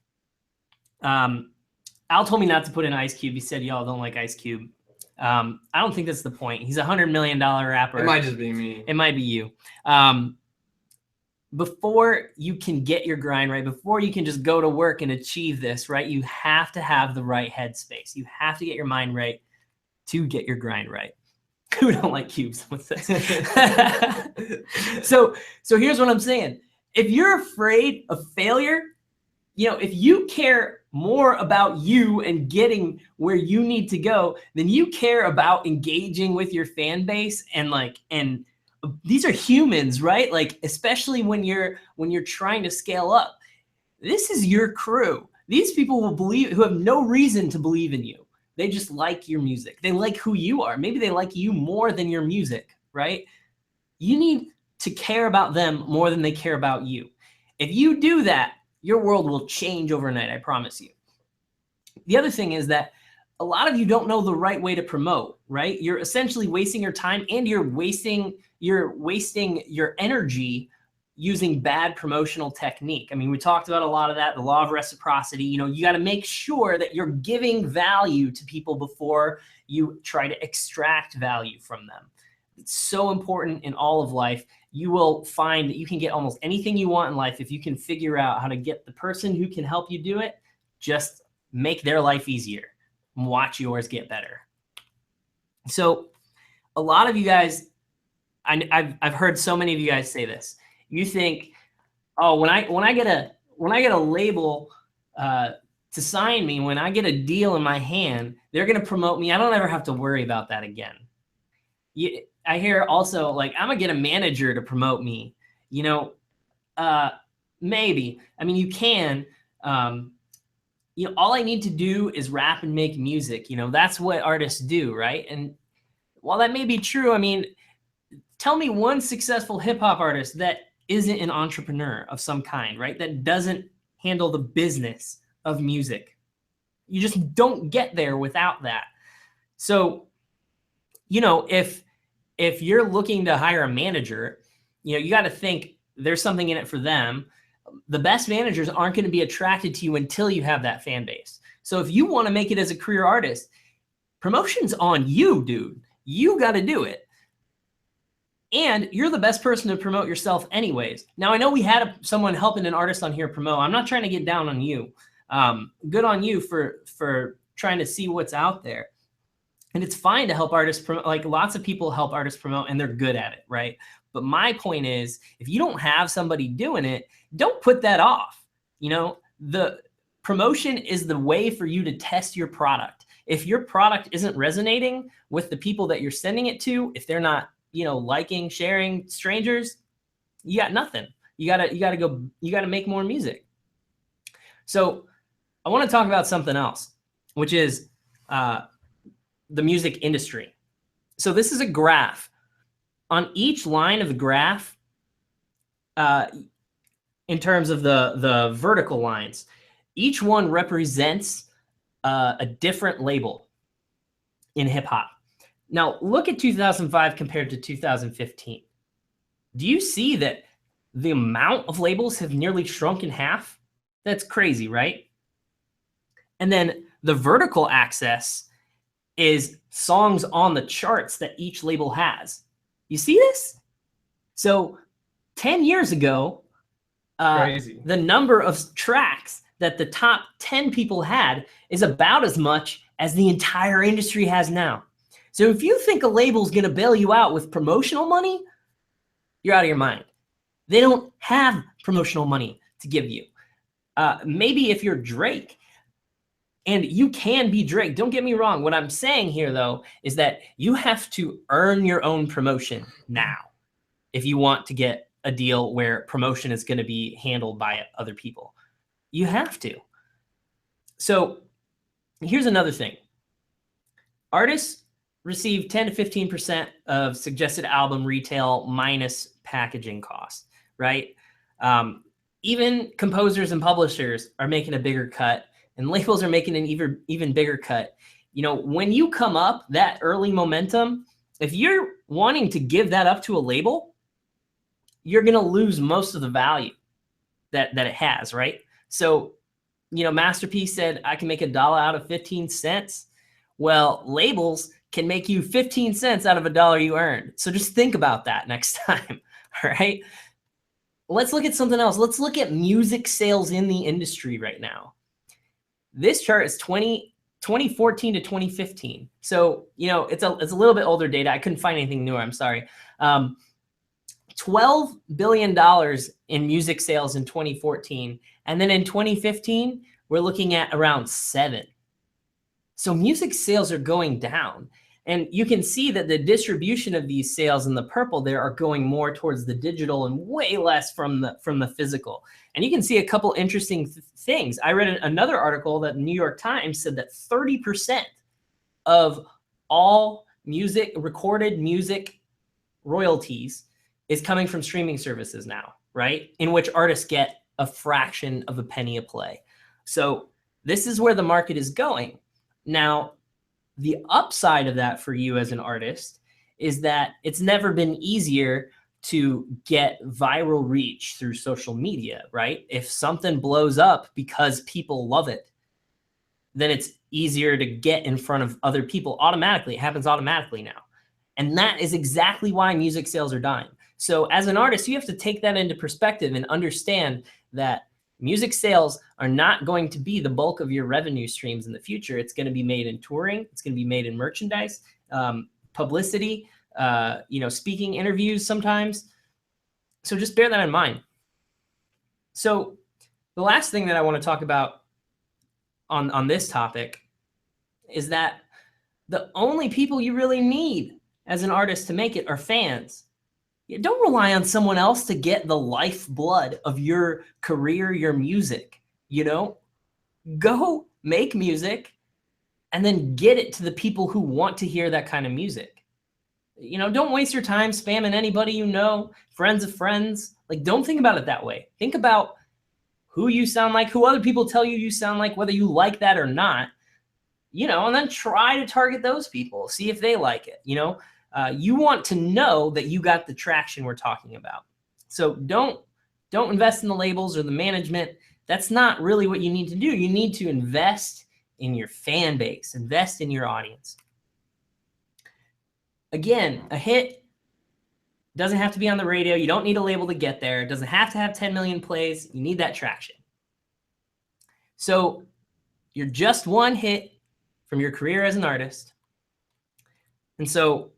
Al told me not to put in Ice Cube. He said, y'all don't like Ice Cube. I don't think that's the point. He's a $100 million rapper. It might just be me. It might be you. Before you can get your grind right, before you can just go to work and achieve this, right, you have to have the right headspace. You have to get your mind right to get your grind right. Who don't like cubes? What's this? So here's what I'm saying. If you're afraid of failure, if you care more about you and getting where you need to go than you care about engaging with your fan base and these are humans, right? Like, especially when you're trying to scale up, this is your crew. These people will believe, who have no reason to believe in you. They just like your music. They like who you are. Maybe they like you more than your music, right? You need to care about them more than they care about you. If you do that, your world will change overnight, I promise you. The other thing is that a lot of you don't know the right way to promote, right? You're essentially wasting your time and you're wasting your energy using bad promotional technique. I mean, we talked about a lot of that, the law of reciprocity. You got to make sure that you're giving value to people before you try to extract value from them. It's so important in all of life. You will find that you can get almost anything you want in life if you can figure out how to get the person who can help you do it, just make their life easier and watch yours get better. So a lot of you guys, I've heard so many of you guys say this. You think, oh, when I get a label to sign me, when I get a deal in my hand, they're going to promote me. I don't ever have to worry about that again. I hear also, like, I'm going to get a manager to promote me. Maybe. I mean, you can. All I need to do is rap and make music. That's what artists do, right? And while that may be true, I mean, tell me one successful hip hop artist that isn't an entrepreneur of some kind, right? That doesn't handle the business of music. You just don't get there without that. So, if you're looking to hire a manager, you got to think there's something in it for them. The best managers aren't going to be attracted to you until you have that fan base. So if you want to make it as a career artist, promotion's on you, dude. You got to do it. And you're the best person to promote yourself anyways. Now, I know we had someone helping an artist on here promote. I'm not trying to get down on you. Good on you for trying to see what's out there. And it's fine to help artists promote. Like, lots of people help artists promote and they're good at it, right? But my point is, if you don't have somebody doing it, don't put that off. The promotion is the way for you to test your product. If your product isn't resonating with the people that you're sending it to, if they're not, liking, sharing, strangers, you got nothing. You gotta make more music. So I want to talk about something else, which is the music industry. So this is a graph. On each line of the graph, in terms of the vertical lines, each one represents a different label in hip hop. Now, look at 2005 compared to 2015. Do you see that the amount of labels have nearly shrunk in half? That's crazy, right? And then the vertical axis is songs on the charts that each label has. You see this? So 10 years ago, Crazy. the number of tracks that the top 10 people had is about as much as the entire industry has now. So if you think a label's going to bail you out with promotional money, you're out of your mind. They don't have promotional money to give you. Maybe if you're Drake, and you can be Drake. Don't get me wrong. What I'm saying here, though, is that you have to earn your own promotion now if you want to get a deal where promotion is going to be handled by other people. You have to. So here's another thing. Artists receive 10 to 15% of suggested album retail minus packaging costs, right? Even composers and publishers are making a bigger cut, and labels are making an even bigger cut. You know, when you come up, that early momentum, if you're wanting to give that up to a label, you're going to lose most of the value that it has, right? So, you know, Masterpiece said, I can make $1 out of 15 cents. Well, labels can make you 15 cents out of $1 you earned. So just think about that next time, all right? Let's look at something else. Let's look at music sales in the industry right now. This chart is 2014 to 2015. So, you know, it's a little bit older data. I couldn't find anything newer. I'm sorry. $12 billion in music sales in 2014. And then in 2015, we're looking at around 7. So music sales are going down. And you can see that the distribution of these sales in the purple there are going more towards the digital and way less from the physical. And you can see a couple interesting things. I read another article that the New York Times said that 30% of all recorded music royalties is coming from streaming services now, right? In which artists get a fraction of a penny a play. So this is where the market is going. Now, the upside of that for you as an artist is that it's never been easier to get viral reach through social media, right? If something blows up because people love it, then it's easier to get in front of other people automatically. It happens automatically now. And that is exactly why music sales are dying. So as an artist, you have to take that into perspective and understand that music sales are not going to be the bulk of your revenue streams in the future. It's going to be made in touring. It's going to be made in merchandise, publicity, speaking interviews sometimes. So just bear that in mind. So the last thing that I want to talk about on this topic is that the only people you really need as an artist to make it are fans. Don't rely on someone else to get the lifeblood of your career, your music, Go make music and then get it to the people who want to hear that kind of music. Don't waste your time spamming anybody friends of friends. Don't think about it that way. Think about who you sound like, who other people tell you sound like, whether you like that or not, and then try to target those people, see if they like it, You want to know that you got the traction we're talking about. So don't invest in the labels or the management. That's not really what you need to do. You need to invest in your fan base, invest in your audience. Again, a hit doesn't have to be on the radio. You don't need a label to get there. It doesn't have to have 10 million plays. You need that traction. So you're just one hit from your career as an artist. And so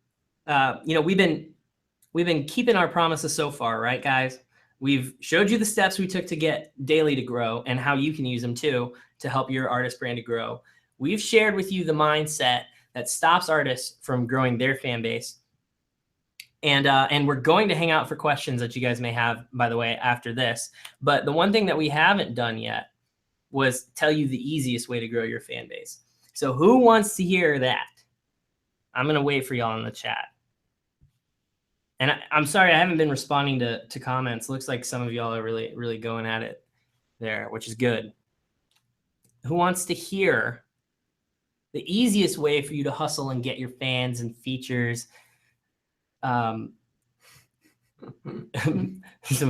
we've been keeping our promises so far, right, guys? We've showed you the steps we took to get Daily to grow and how you can use them too to help your artist brand to grow. We've shared with you the mindset that stops artists from growing their fan base. And we're going to hang out for questions that you guys may have, by the way, after this. But the one thing that we haven't done yet was tell you the easiest way to grow your fan base. So who wants to hear that? I'm going to wait for y'all in the chat. And I'm sorry, I haven't been responding to comments. Looks like some of y'all are really, really going at it there, which is good. Who wants to hear the easiest way for you to hustle and get your fans and features. Someone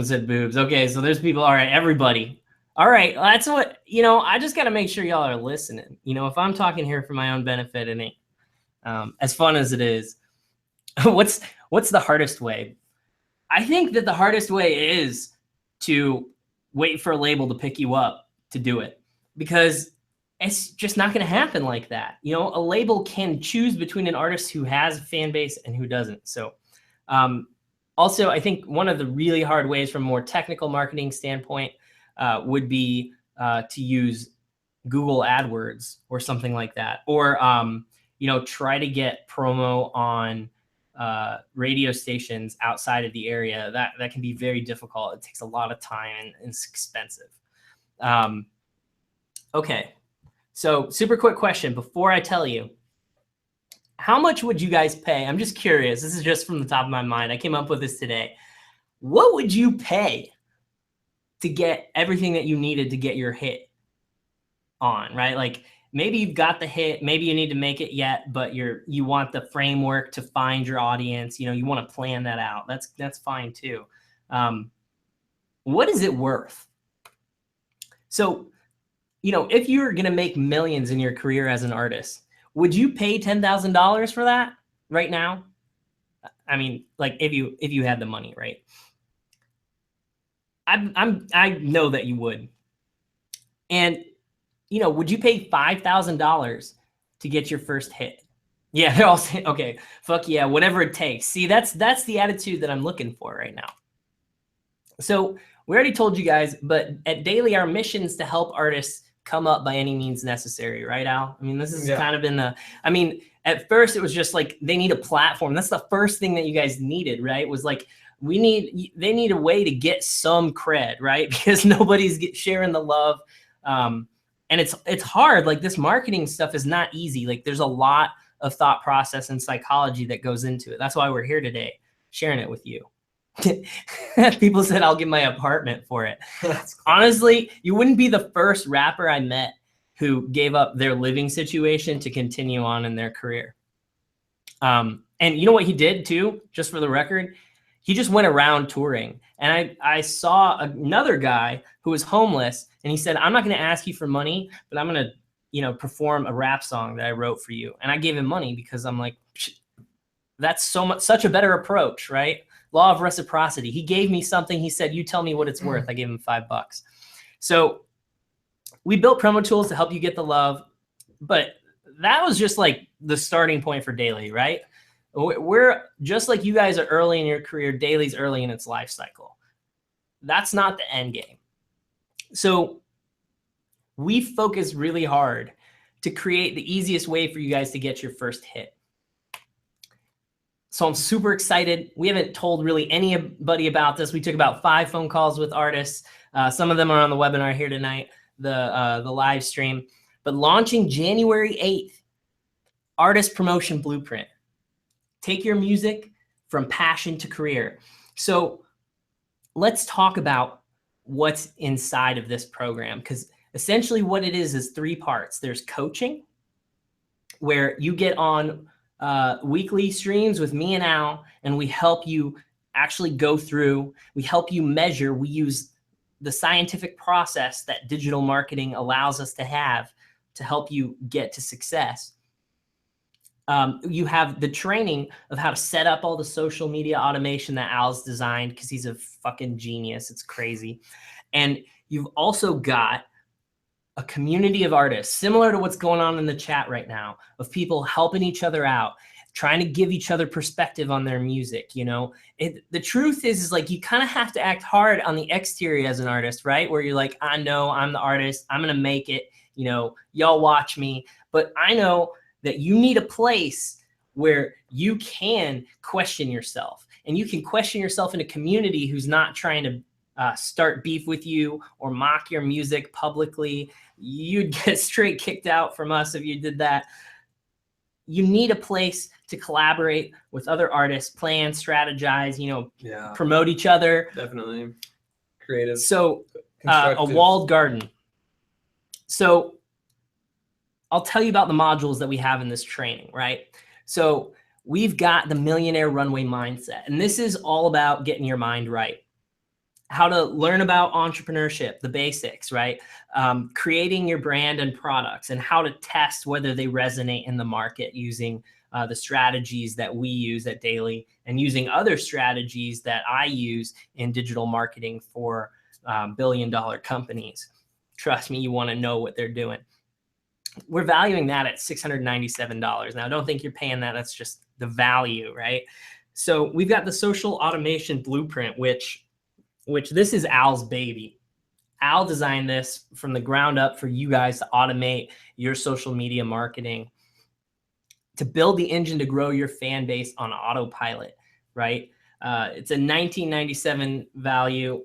said boobs. Okay, so there's people. All right, everybody. All right, that's what, I just got to make sure y'all are listening. If I'm talking here for my own benefit, it ain't as fun as it is. What's the hardest way? I think that the hardest way is to wait for a label to pick you up to do it, because it's just not going to happen like that. A label can choose between an artist who has a fan base and who doesn't. So also, I think one of the really hard ways from a more technical marketing standpoint would be to use Google AdWords or something like that, or try to get promo on radio stations outside of the area. That can be very difficult. It takes a lot of time and it's expensive. Okay, so super quick question before I tell you. How much would you guys pay? I'm just curious. This is just from the top of my mind. I came up with this today. What would you pay to get everything that you needed to get your hit on, right? Like maybe you've got the hit, maybe you need to make it yet, but you want the framework to find your audience. You want to plan that out. That's fine too. What is it worth? So, if you're going to make millions in your career as an artist, would you pay $10,000 for that right now? I mean, like if you had the money, right? I know that you would. And would you pay $5,000 to get your first hit? Yeah, they're all saying, okay, fuck yeah, whatever it takes. See, that's the attitude that I'm looking for right now. So we already told you guys, but at Daily, our mission is to help artists come up by any means necessary, right, Al? I mean, this has kind of been at first it was just like they need a platform. That's the first thing that you guys needed, right? Was like they need a way to get some cred, right? Because nobody's sharing the love. And it's hard. Like this marketing stuff is not easy. Like there's a lot of thought process and psychology that goes into it. That's why we're here today, sharing it with you. People said I'll give my apartment for it. Honestly, you wouldn't be the first rapper I met who gave up their living situation to continue on in their career. And you know what he did too, just for the record? He just went around touring. And I saw another guy who was homeless, and he said, I'm not going to ask you for money, but I'm going to, perform a rap song that I wrote for you. And I gave him money because I'm like, that's such a better approach, right? Law of reciprocity. He gave me something. He said, you tell me what it's worth. I gave him $5. So we built promo tools to help you get the love, but that was just like the starting point for Daily, right? We're just like you guys are early in your career. Daily's early in its life cycle. That's not the end game. So we focus really hard to create the easiest way for you guys to get your first hit. So I'm super excited. We haven't told really anybody about this. We took about 5 phone calls with artists. Some of them are on the webinar here tonight, the live stream. But launching January 8th, Artist Promotion Blueprint. Take your music from passion to career. So let's talk about what's inside of this program, because essentially what it is 3 parts. There's coaching, where you get on weekly streams with me and Al, and we help you actually go through, we help you measure, we use the scientific process that digital marketing allows us to have to help you get to success. You have the training of how to set up all the social media automation that Al's designed, because he's a fucking genius. It's crazy. And you've also got a community of artists, similar to what's going on in the chat right now, of people helping each other out, trying to give each other perspective on their music. The truth is like you kind of have to act hard on the exterior as an artist, right? Where you're like, I know I'm the artist, I'm gonna make it, y'all watch me. But I know that you need a place where you can question yourself, and you can question yourself in a community who's not trying to start beef with you or mock your music publicly. You'd get straight kicked out from us if you did that. You need a place to collaborate with other artists, plan, strategize, promote each other. Definitely. Creative. So a walled garden. So I'll tell you about the modules that we have in this training, right? So we've got the Millionaire Runway Mindset, and this is all about getting your mind right. How to learn about entrepreneurship, the basics, right? Creating your brand and products, and how to test whether they resonate in the market using the strategies that we use at Daily, and using other strategies that I use in digital marketing for billion-dollar companies. Trust me, you want to know what they're doing. We're valuing that at $697. Now, don't think you're paying that. That's just the value, right? So we've got the social automation blueprint, which this is Al's baby. Al designed this from the ground up for you guys to automate your social media marketing, to build the engine to grow your fan base on autopilot, right? It's a $1997 value.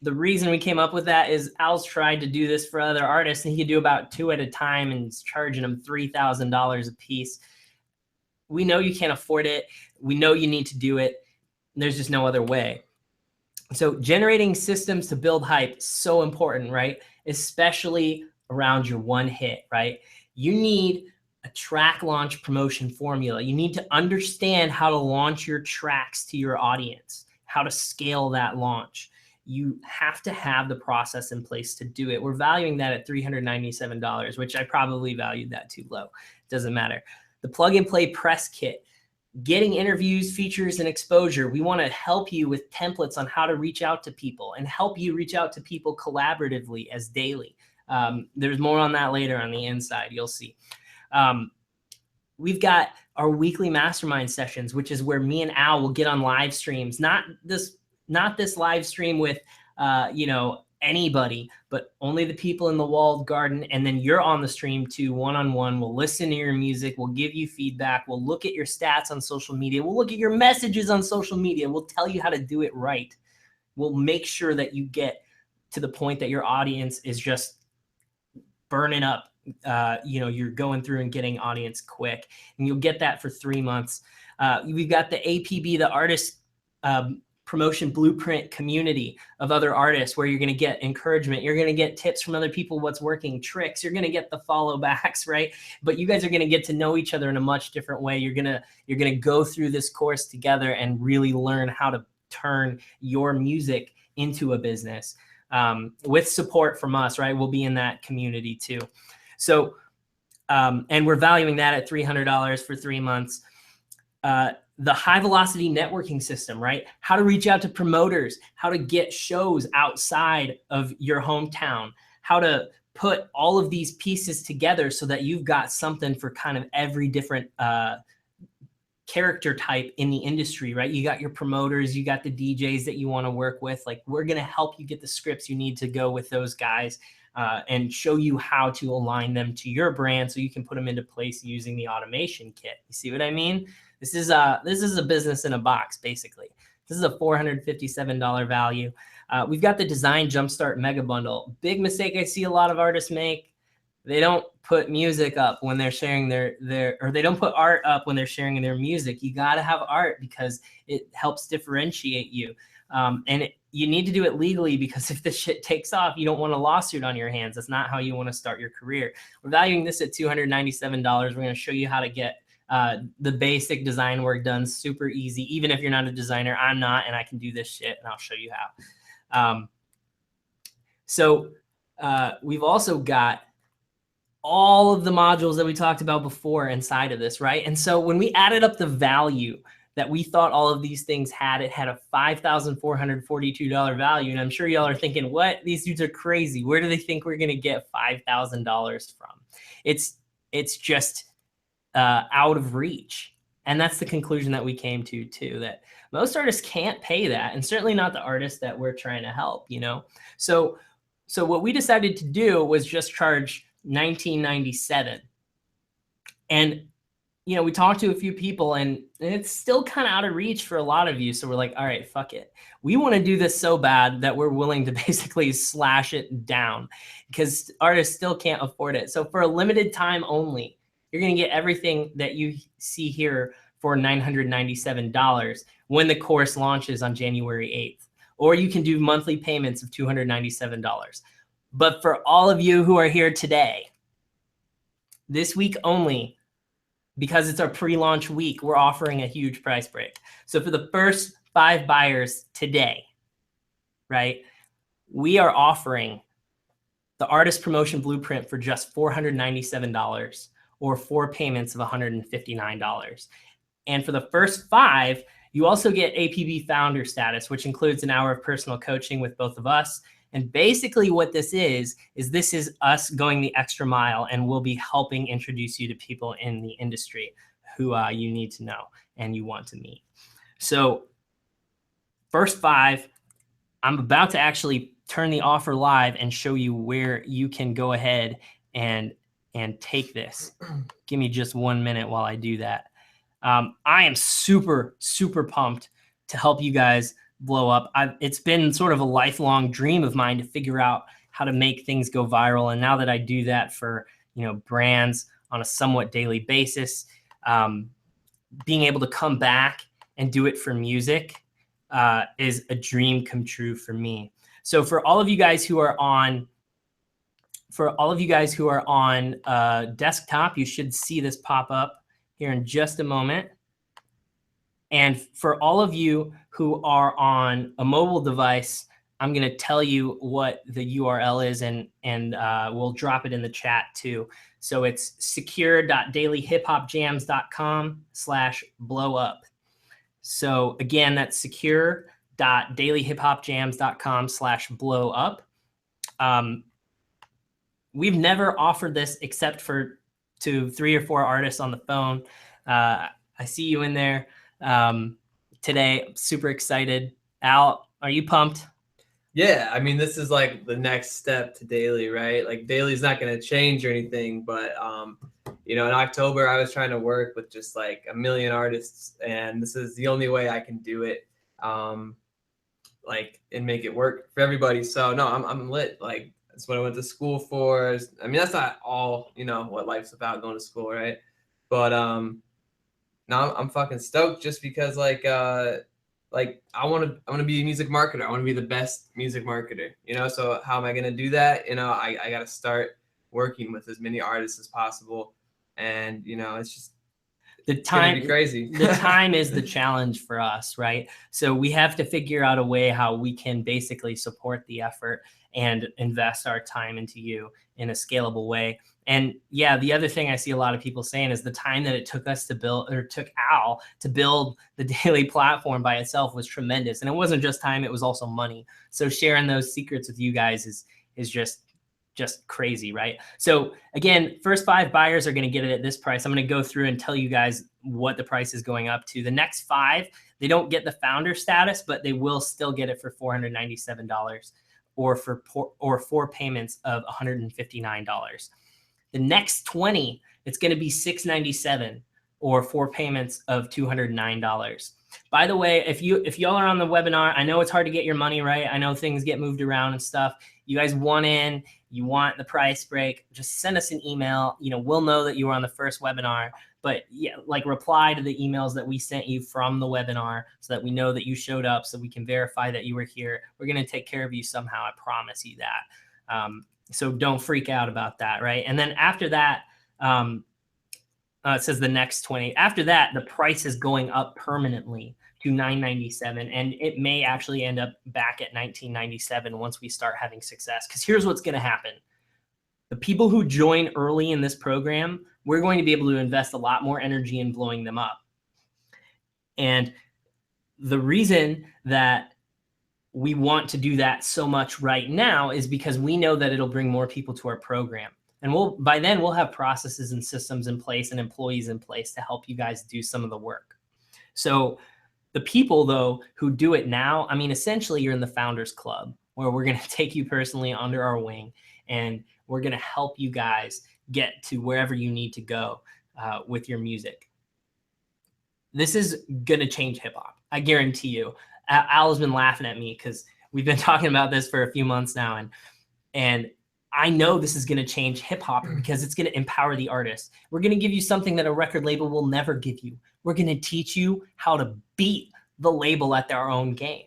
The reason we came up with that is Al's tried to do this for other artists, and he could do about 2 at a time, and he's charging them $3,000 a piece. We know you can't afford it. We know you need to do it. There's just no other way. So generating systems to build hype is so important, right? Especially around your one hit, right? You need a track launch promotion formula. You need to understand how to launch your tracks to your audience, how to scale that launch. You have to have the process in place to do it. We're valuing that at $397, which I probably valued that too low. Doesn't matter. The plug and play press kit, getting interviews, features, and exposure. We want to help you with templates on how to reach out to people and help you reach out to people collaboratively as Daily. There's more on that later on the inside. You'll see. We've got our weekly mastermind sessions, which is where me and Al will get on live streams, not this live stream with, anybody, but only the people in the walled garden. And then you're on the stream too, one-on-one. We'll listen to your music. We'll give you feedback. We'll look at your stats on social media. We'll look at your messages on social media. We'll tell you how to do it right. We'll make sure that you get to the point that your audience is just burning up. You're going through and getting audience quick, and you'll get that for 3 months. We've got the APB, the artist promotion blueprint community of other artists, where you're going to get encouragement. You're going to get tips from other people, what's working, tricks. You're going to get the follow backs, right? But you guys are going to get to know each other in a much different way. You're going to go through this course together and really learn how to turn your music into a business with support from us, right? We'll be in that community too. So, and we're valuing that at $300 for 3 months. The high velocity networking system, right? How to reach out to promoters, how to get shows outside of your hometown, how to put all of these pieces together so that you've got something for kind of every different character type in the industry, right? You got your promoters, you got the DJs that you want to work with. Like, we're going to help you get the scripts you need to go with those guys and show you how to align them to your brand so you can put them into place using the automation kit. You see what I mean? This is a business in a box, basically. This is a $457 value. We've got the Design Jumpstart Mega Bundle. Big mistake I see a lot of artists make. They don't put music up when they're sharing or they don't put art up when they're sharing their music. You got to have art because it helps differentiate you. You need to do it legally, because if this shit takes off, you don't want a lawsuit on your hands. That's not how you want to start your career. We're valuing this at $297. We're going to show you how to get the basic design work done super easy. Even if you're not a designer, I'm not, and I can do this shit, and I'll show you how. We've also got all of the modules that we talked about before inside of this, right? And so when we added up the value that we thought all of these things had, it had a $5,442 value. And I'm sure y'all are thinking, what? These dudes are crazy. Where do they think we're going to get $5,000 from? It's just out of reach. And that's the conclusion that we came to too, that most artists can't pay that, and certainly not the artists that we're trying to help, So what we decided to do was just charge $1997. And we talked to a few people, and it's still kind of out of reach for a lot of you. So we're like, all right, fuck it. We want to do this so bad that we're willing to basically slash it down, because artists still can't afford it. So for a limited time only, you're going to get everything that you see here for $997 when the course launches on January 8th. Or you can do monthly payments of $297. But for all of you who are here today, this week only, because it's our pre-launch week, we're offering a huge price break. So for the first 5 buyers today, right, we are offering the Artist Promotion Blueprint for just $497 or 4 payments of $159. And for the first 5, you also get APB founder status, which includes an hour of personal coaching with both of us. And basically what this is this is us going the extra mile, and we'll be helping introduce you to people in the industry who you need to know and you want to meet. So first 5, I'm about to actually turn the offer live and show you where you can go ahead and take this. Give me just 1 minute while I do that. I am super, super pumped to help you guys blow up. It's been sort of a lifelong dream of mine to figure out how to make things go viral. And now that I do that for, brands on a somewhat daily basis, being able to come back and do it for music is a dream come true for me. So for all of you guys who are on desktop, you should see this pop up here in just a moment. And for all of you who are on a mobile device, I'm going to tell you what the URL is, and we'll drop it in the chat too. So it's secure.dailyhiphopjams.com/blowup. So again, that's secure.dailyhiphopjams.com/blowup. We've never offered this except to 3 or 4 artists on the phone. I see you in there today. I'm super excited. Al, are you pumped? Yeah, I mean, this is like the next step to Daily, right? Like Daily's not going to change or anything, but in October I was trying to work with just like a million artists, and this is the only way I can do it, and make it work for everybody. So no, I'm lit. Like that's what I went to school for. I mean, that's not all what life's about, going to school, right? But no, I'm fucking stoked just because I want to be a music marketer. I want to be the best music marketer, so how am I going to do that? I got to start working with as many artists as possible. And, it's just, it's gonna be crazy. The time is the challenge for us, right? So we have to figure out a way how we can basically support the effort and invest our time into you in a scalable way. And yeah, the other thing I see a lot of people saying is the time that it took us to build, or took Al to build the Daily platform by itself was tremendous. And it wasn't just time, it was also money. So sharing those secrets with you guys is just crazy, right? So again, first 5 buyers are going to get it at this price. I'm going to go through and tell you guys what the price is going up to. The next 5, they don't get the founder status, but they will still get it for $497 or for 4 payments of $159. The next 20, it's going to be $697 or 4 payments of $209. By the way, if y'all are on the webinar, I know it's hard to get your money, right? I know things get moved around and stuff. You guys want in, you want the price break, just send us an email. We'll know that you were on the first webinar, but yeah, reply to the emails that we sent you from the webinar so that we know that you showed up, so we can verify that you were here. We're going to take care of you somehow. I promise you that. So don't freak out about that, right? And then after that, it says the next 20. After that, the price is going up permanently to $997, and it may actually end up back at $1997 once we start having success. Because here's what's going to happen. The people who join early in this program, we're going to be able to invest a lot more energy in blowing them up. And the reason that we want to do that so much right now is because we know that it'll bring more people to our program. And by then we'll have processes and systems in place and employees in place to help you guys do some of the work. So the people, though, who do it now, I mean, essentially you're in the Founders Club, where we're going to take you personally under our wing, and we're going to help you guys get to wherever you need to go with your music. This is going to change hip hop. I guarantee you. Al has been laughing at me because we've been talking about this for a few months now. And I know this is going to change hip hop because it's going to empower the artist. We're going to give you something that a record label will never give you. We're going to teach you how to beat the label at their own game.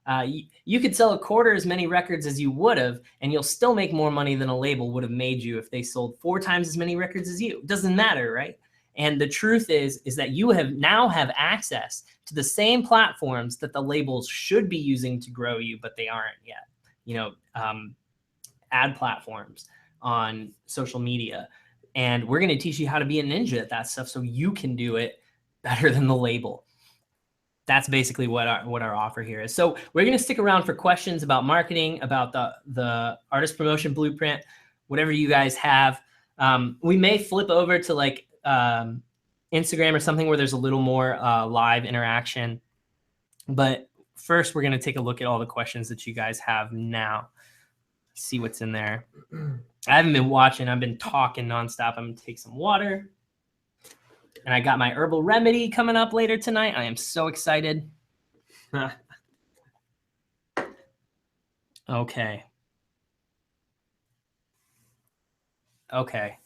You could sell a quarter as many records as you would have, and you'll still make more money than a label would have made you if they sold 4 times as many records as you. It doesn't matter, right? And the truth is that you now have access to the same platforms that the labels should be using to grow you, but they aren't yet. Ad platforms on social media. And we're going to teach you how to be a ninja at that stuff so you can do it better than the label. That's basically what our offer here is. So we're going to stick around for questions about marketing, about the artist promotion blueprint, whatever you guys have. We may flip over to like Instagram or something where there's a little more live interaction. But first, we're going to take a look at all the questions that you guys have now. See what's in there. I haven't been watching. I've been talking nonstop. I'm going to take some water. And I got my herbal remedy coming up later tonight. I am so excited. Okay. Okay.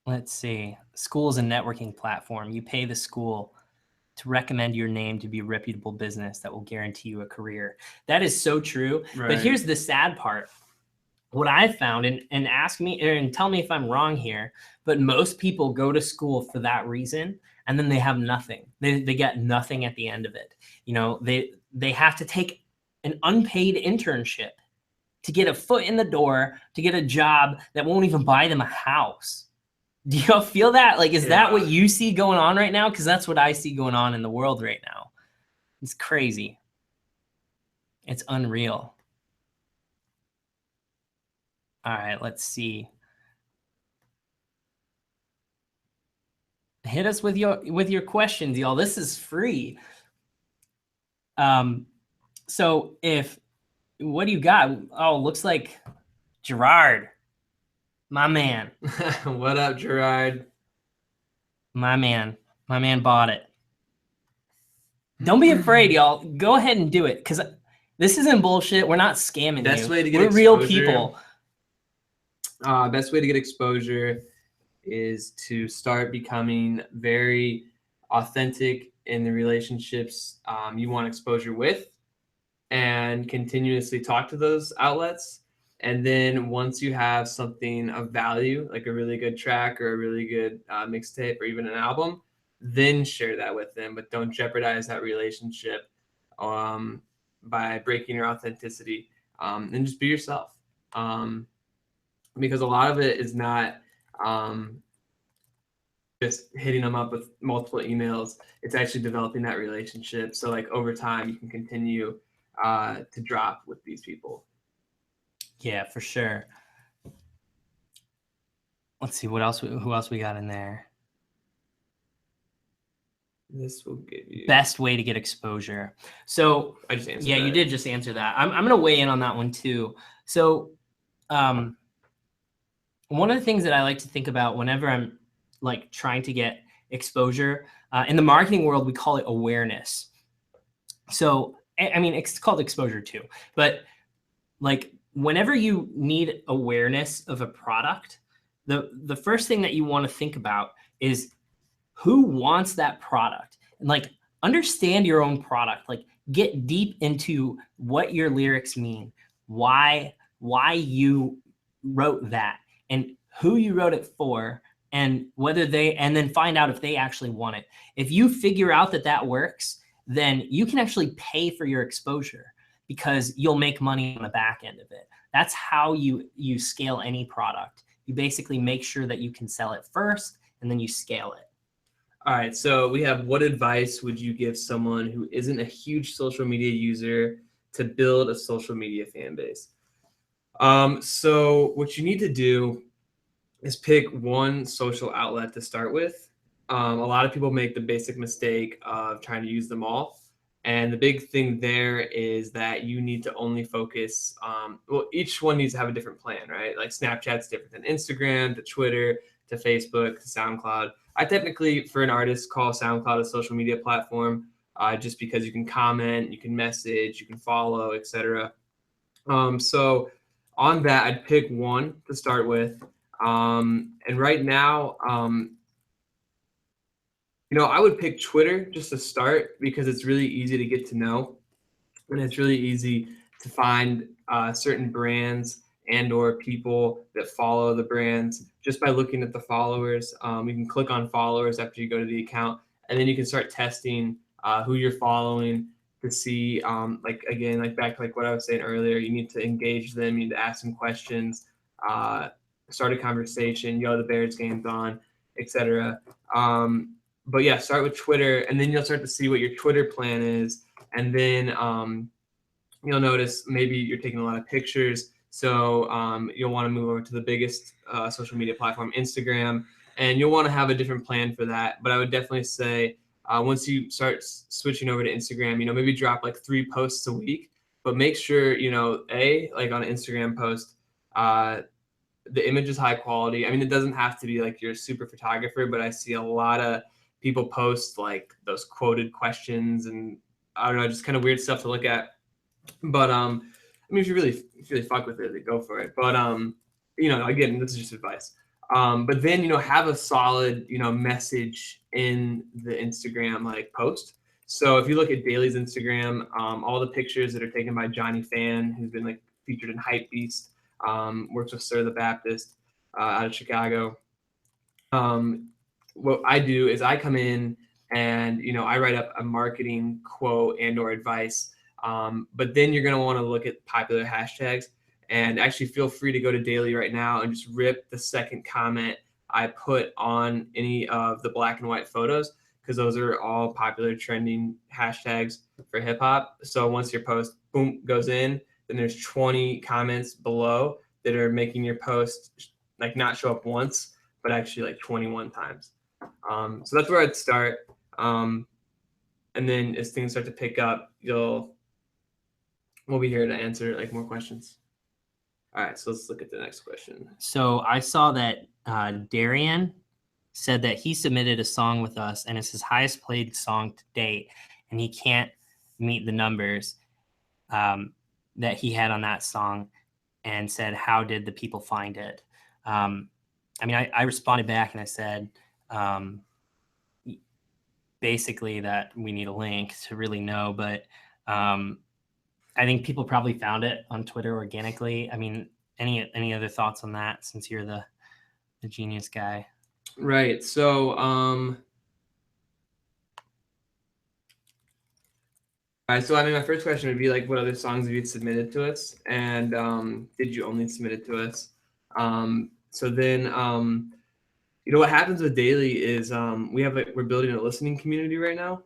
Let's see. School is a networking platform. You pay the school to recommend your name to be a reputable business that will guarantee you a career. That is so true. Right. But here's the sad part. What I've found, and ask me and tell me if I'm wrong here, but most people go to school for that reason, and then they have nothing. They get nothing at the end of it. They have to take an unpaid internship to get a foot in the door, to get a job that won't even buy them a house. Do y'all feel that? Like, is that what you see going on right now? Because that's what I see going on in the world right now. It's crazy. It's unreal. All right, let's see. Hit us with your questions, y'all. This is free. So what do you got? Oh, looks like Gerard, my man. What up, Gerard? My man bought it. Don't be afraid, y'all. Go ahead and do it, because this isn't bullshit. We're not scamming Best you. way to get We're exposure. Real people. Best way to get exposure is to start becoming very authentic in the relationships you want exposure with, and continuously talk to those outlets. And then once you have something of value, like a really good track or a really good mixtape or even an album, then share that with them. But don't jeopardize that relationship by breaking your authenticity, and just be yourself. Because a lot of it is not just hitting them up with multiple emails. It's actually developing that relationship. So like over time, you can continue to drop with these people. Yeah, for sure. Let's see who else we got in there. This will give you best way to get exposure. So I just answered yeah, that. You did just answer that. I'm going to weigh in on that one too. So one of the things that I like to think about whenever I'm like trying to get exposure in the marketing world, we call it awareness. So, I mean, it's called exposure too, but like whenever you need awareness of a product, the first thing that you want to think about is who wants that product, and like understand your own product, like get deep into what your lyrics mean, why you wrote that, and who you wrote it for, and and then find out if they actually want it. If you figure out that works, then you can actually pay for your exposure because you'll make money on the back end of it. That's how you scale any product. You basically make sure that you can sell it first, and then you scale it. All right, so we have, what advice would you give someone who isn't a huge social media user to build a social media fan base? So what you need to do is pick one social outlet to start with. A lot of people make the basic mistake of trying to use them all. And the big thing there is that you need to only focus, well, each one needs to have a different plan, right? Like Snapchat's different than Instagram, to Twitter, to Facebook, to SoundCloud. I technically, for an artist, call SoundCloud a social media platform, just because you can comment, you can message, you can follow, etc. So on that, I'd pick one to start with. And right now, I would pick Twitter just to start because it's really easy to get to know, and it's really easy to find certain brands and or people that follow the brands just by looking at the followers. You can click on followers after you go to the account, and then you can start testing who you're following to see, like back to like what I was saying earlier, you need to engage them, you need to ask them questions, start a conversation, the Bears game's on, etc. But yeah, start with Twitter, and then you'll start to see what your Twitter plan is, and then you'll notice maybe you're taking a lot of pictures. So you'll want to move over to the biggest social media platform, Instagram, and you'll want to have a different plan for that. But I would definitely say once you start switching over to Instagram, maybe drop like 3 posts a week, but make sure, like on an Instagram post, the image is high quality. I mean, it doesn't have to be like you're a super photographer, but I see a lot of people post like those quoted questions and I don't know, just kind of weird stuff to look at. But I mean, if you really fuck with it, go for it. But again, this is just advice. But then have a solid message in the Instagram like post. So if you look at Daly's Instagram, all the pictures that are taken by Johnny Fan, who's been like featured in Hype Beast, works with Sir the Baptist out of Chicago. What I do is I come in and I write up a marketing quote and or advice. But then you're going to want to look at popular hashtags, and actually feel free to go to Daily right now and just rip the second comment I put on any of the black and white photos, because those are all popular trending hashtags for hip hop. So once your post, boom, goes in, then there's 20 comments below that are making your post like not show up once, but actually like 21 times. So that's where I'd start. And then as things start to pick up, we'll be here to answer like more questions. All right, so let's look at the next question. So I saw that Darian said that he submitted a song with us, and it's his highest played song to date, and he can't meet the numbers that he had on that song, and said, how did the people find it? I mean, I responded back and I said, basically that we need a link to really know, but I think people probably found it on Twitter organically. I mean, any other thoughts on that, since you're the genius guy? Right. So, all right. So, I mean, my first question would be like, what other songs have you submitted to us, and did you only submit it to us? So then, what happens with Daily is we're building a listening community right now.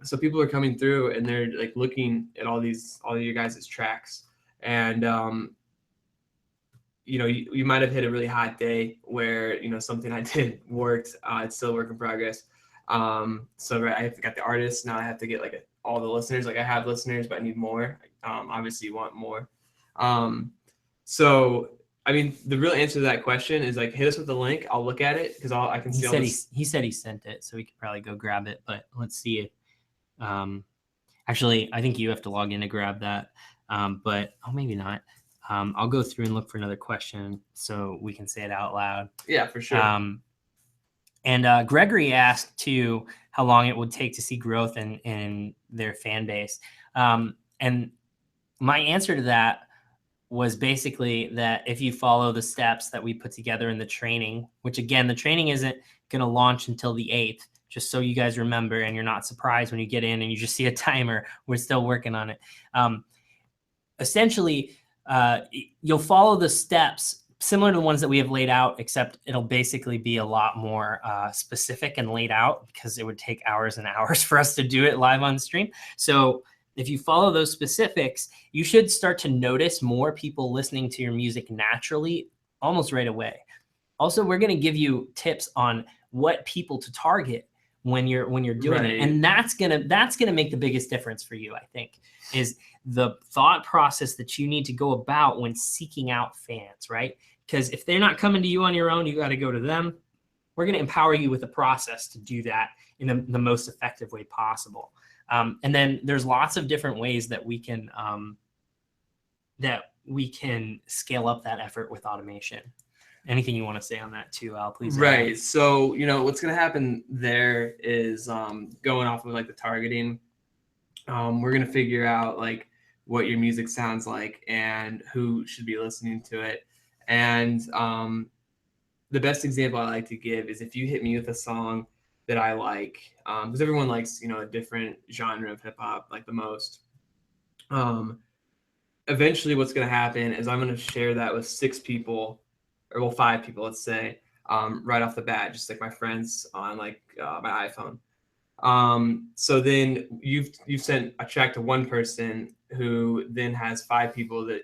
So people are coming through and they're like looking at all of your guys' tracks, and you might have hit a really hot day where something I did worked. It's still a work in progress. So right, I got the artists, now I have to get like all the listeners. Like I have listeners, but I need more. Obviously you want more. So I mean, the real answer to that question is like, hit us with the link. I'll look at it because I can see all this. He said he sent it, so we could probably go grab it. But let's see it. Actually, I think you have to log in to grab that. But maybe not. I'll go through and look for another question so we can say it out loud. Yeah, for sure. And Gregory asked too how long it would take to see growth in their fan base. And my answer to that was basically that if you follow the steps that we put together in the training, which again, the training isn't going to launch until the 8th, just so you guys remember, and you're not surprised when you get in and you just see a timer. We're still working on it. Essentially, you'll follow the steps similar to the ones that we have laid out, except it'll basically be a lot more specific and laid out, because it would take hours and hours for us to do it live on stream. So if you follow those specifics, you should start to notice more people listening to your music naturally almost right away. Also, we're going to give you tips on what people to target when you're doing it, and that's gonna make the biggest difference for you. I think is the thought process that you need to go about when seeking out fans, right? Because if they're not coming to you on your own, you got to go to them. We're going to empower you with a process to do that in the most effective way possible. And then there's lots of different ways that we can scale up that effort with automation. anything you want to say on that too, Al, please. Right. So, what's going to happen there is going off of like the targeting, we're going to figure out like what your music sounds like and who should be listening to it. And the best example I like to give is if you hit me with a song that I like, because everyone likes, a different genre of hip hop like the most. Eventually what's going to happen is I'm going to share that with 6 people, or well, 5 people, let's say, right off the bat, just like my friends on like my iPhone. So then you've sent a track to one person who then has 5 people that,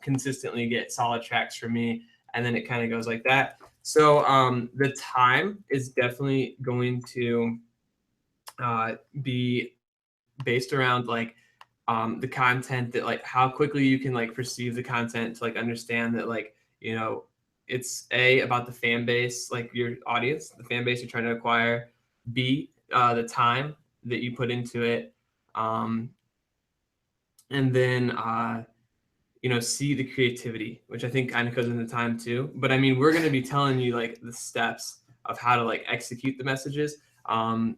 consistently get solid tracks from me. And then it kind of goes like that. So the time is definitely going to be based around like the content, that like how quickly you can like perceive the content to like understand that like, it's about the fan base, like your audience, the fan base you're trying to acquire, B, the time that you put into it, and then see the creativity, which I think kind of goes into time too. But I mean, we're going to be telling you like the steps of how to like execute the messages. Really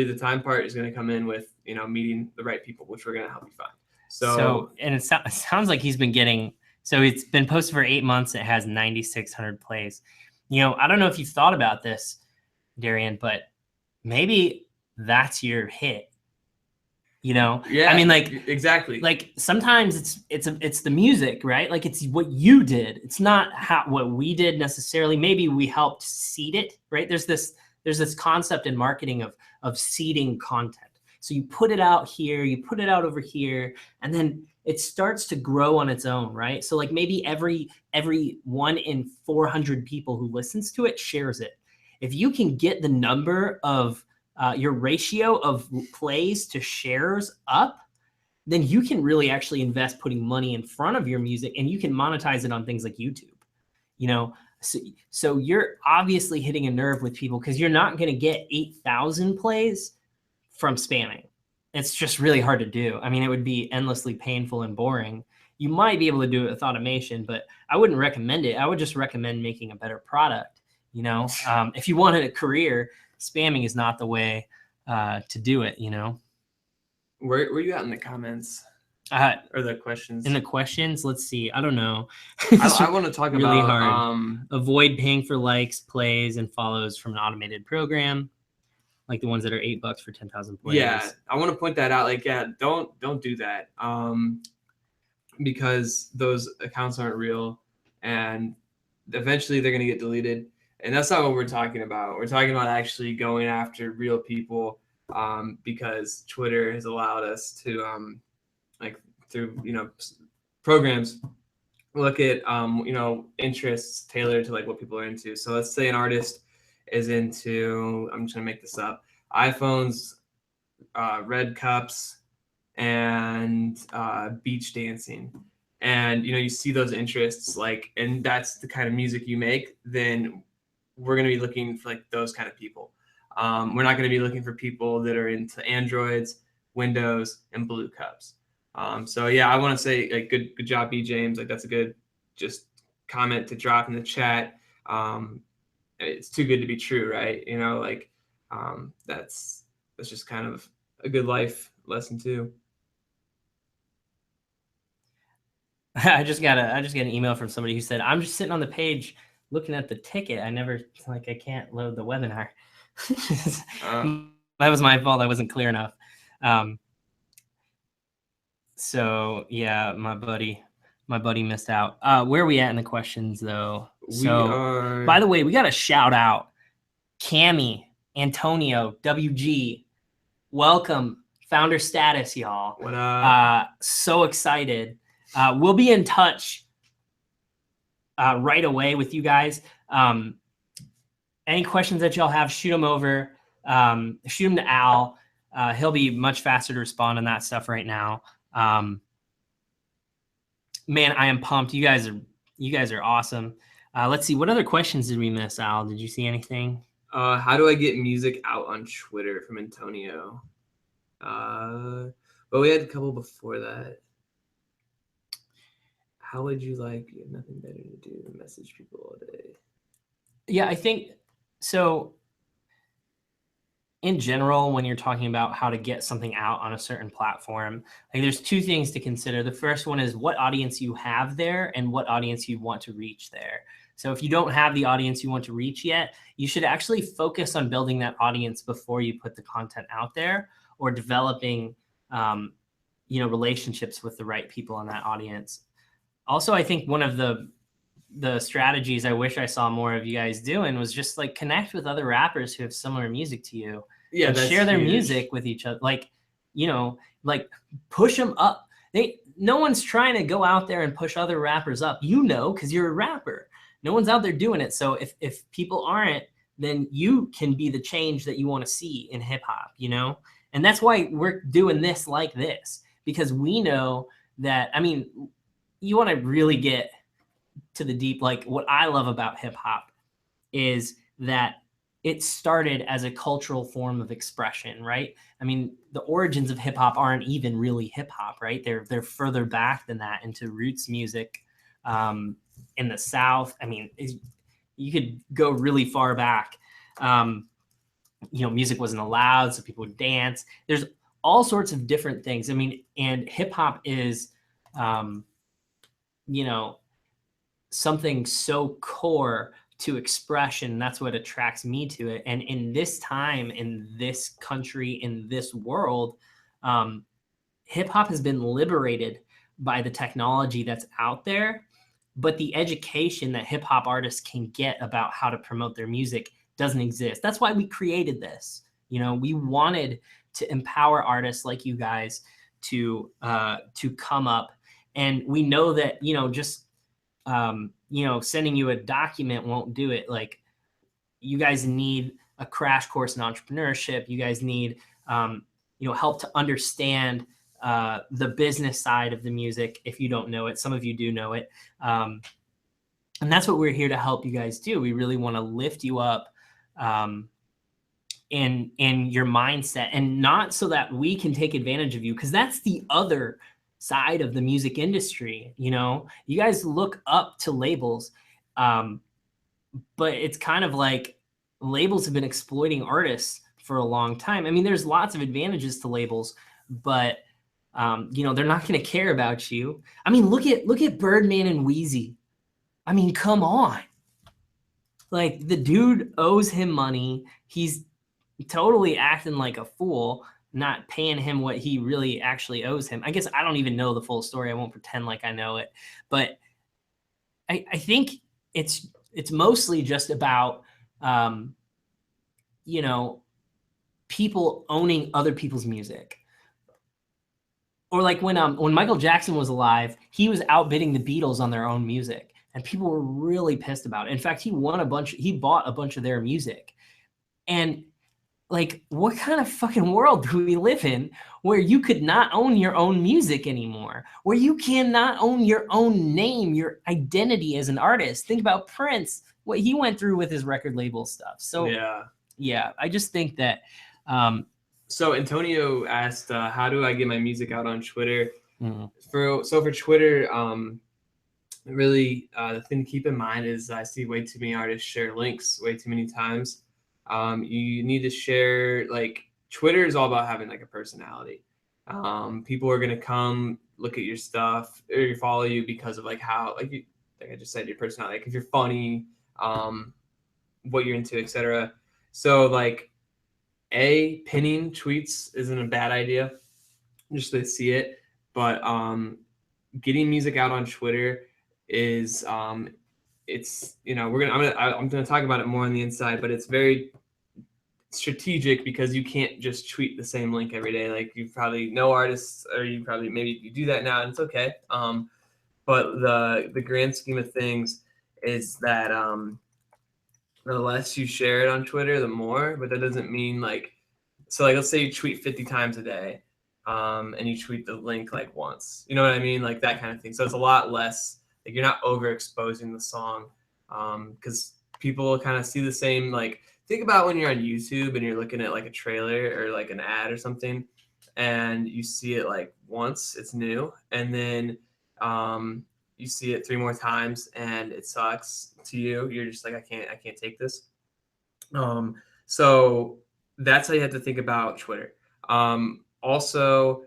the time part is going to come in with, meeting the right people, which we're going to help you find. So and it sounds like he's been getting, so it's been posted for 8 months. It has 9,600 plays. I don't know if you've thought about this, Darian, but maybe that's your hit. Yeah, exactly. Like sometimes it's the music, right? Like it's what you did. It's not what we did necessarily. Maybe we helped seed it, right? There's this concept in marketing of seeding content. So you put it out here, you put it out over here, and then it starts to grow on its own, right? So like maybe every 1 in 400 people who listens to it shares it. If you can get the number of your ratio of plays to shares up, then you can really actually invest putting money in front of your music, and you can monetize it on things like YouTube. So you're obviously hitting a nerve with people, because you're not going to get 8,000 plays from spamming. It's just really hard to do. I mean, it would be endlessly painful and boring. You might be able to do it with automation, but I wouldn't recommend it. I would just recommend making a better product. If you wanted a career, spamming is not the way to do it. Where you at in the comments or the questions? In the questions, let's see. I don't know. I want to talk really about hard. Avoid paying for likes, plays, and follows from an automated program, like the ones that are $8 for 10,000 plays. Yeah, I want to point that out. Like, yeah, don't do that. Because those accounts aren't real, and eventually they're gonna get deleted. And that's not what we're talking about. We're talking about actually going after real people, because Twitter has allowed us to, like through programs, look at interests tailored to like what people are into. So let's say an artist is into, I'm just gonna make this up, iPhones, red cups, and beach dancing. And you see those interests, like, and that's the kind of music you make, then we're going to be looking for like those kind of people. We're not going to be looking for people that are into Androids, Windows, and blue cups. So yeah, I want to say like good job, B James. Like that's a good just comment to drop in the chat. It's too good to be true, right? That's just kind of a good life lesson too. I just got an email from somebody who said, I'm just sitting on the page looking at the ticket. I can't load the webinar. That was my fault. I wasn't clear enough. So yeah, my buddy missed out. Where are we at in the questions though? By the way, we got to shout out Cami, Antonio, WG. Welcome, founder status, y'all. What up? So excited. We'll be in touch right away with you guys. Any questions that y'all have, shoot them over. Shoot them to Al. He'll be much faster to respond on that stuff right now. Man, I am pumped. You guys are awesome. Let's see. What other questions did we miss, Al? Did you see anything? How do I get music out on Twitter from Antonio? But we had a couple before that. how would you like? You have nothing better to do than message people all day. Yeah, I think so. In general, when you're talking about how to get something out on a certain platform, like there's two things to consider. The first one is what audience you have there and what audience you want to reach there. So if you don't have the audience you want to reach yet, you should actually focus on building that audience before you put the content out there, or developing, relationships with the right people in that audience. Also, I think one of the strategies I wish I saw more of you guys doing was just like connect with other rappers who have similar music to you. Yeah, and that's share their huge. music with each other. Like, like push them up. No one's trying to go out there and push other rappers up, because you're a rapper. No one's out there doing it. So if people aren't, then you can be the change that you want to see in hip hop, And that's why we're doing this like this, because we know that, you want to really get to the deep, like what I love about hip hop is that it started as a cultural form of expression, right? The origins of hip hop aren't even really hip hop, right? They're further back than that, into roots music in the South. You could go really far back. Music wasn't allowed, so people would dance. There's all sorts of different things. And hip hop is, something so core to expression. That's what attracts me to it. And in this time, in this country, in this world, hip hop has been liberated by the technology that's out there, but the education that hip hop artists can get about how to promote their music doesn't exist. That's why we created this. We wanted to empower artists like you guys to come up. And we know that, just sending you a document won't do it. Like, you guys need a crash course in entrepreneurship. You guys need, help to understand the business side of the music. If you don't know it, some of you do know it. And that's what we're here to help you guys do. We really want to lift you up in your mindset, and not so that we can take advantage of you, because that's the other side of the music industry. You guys look up to labels, but it's kind of like labels have been exploiting artists for a long time. There's lots of advantages to labels, but they're not going to care about you. Look at Birdman and Wheezy. Come on. Like, the dude owes him money. He's totally acting like a fool, not paying him what he really actually owes him. I guess I don't even know the full story. I won't pretend like I know it, but I think it's mostly just about, people owning other people's music. Or like when Michael Jackson was alive, he was outbidding the Beatles on their own music, and people were really pissed about it. In fact, he bought a bunch of their music. And like, what kind of fucking world do we live in where you could not own your own music anymore? Where you cannot own your own name, your identity as an artist? Think about Prince, what he went through with his record label stuff. So yeah, I just think that. So Antonio asked, how do I get my music out on Twitter? Mm-hmm. For Twitter, really, the thing to keep in mind is I see way too many artists share links way too many times. You need to share, like, Twitter is all about having like a personality. People are going to come look at your stuff or follow you because of like how, like I just said, your personality, like if you're funny, what you're into, etc. So like, pinning tweets isn't a bad idea, just to see it. But getting music out on Twitter is it's, I'm gonna talk about it more on the inside, but it's very strategic because you can't just tweet the same link every day. Like, you probably know artists, or maybe you do that now, and it's okay. But the grand scheme of things is that the less you share it on Twitter, the more. But that doesn't mean like, so like, let's say you tweet 50 times a day, and you tweet the link like once. You know what I mean? Like that kind of thing. So it's a lot less. Like, you're not overexposing the song, because people kind of see the same. Like, think about when you're on YouTube and you're looking at like a trailer or like an ad or something, and you see it like once, it's new, and then you see it 3 more times and it sucks to you. You're just like, I can't take this. So that's how you have to think about Twitter. Also,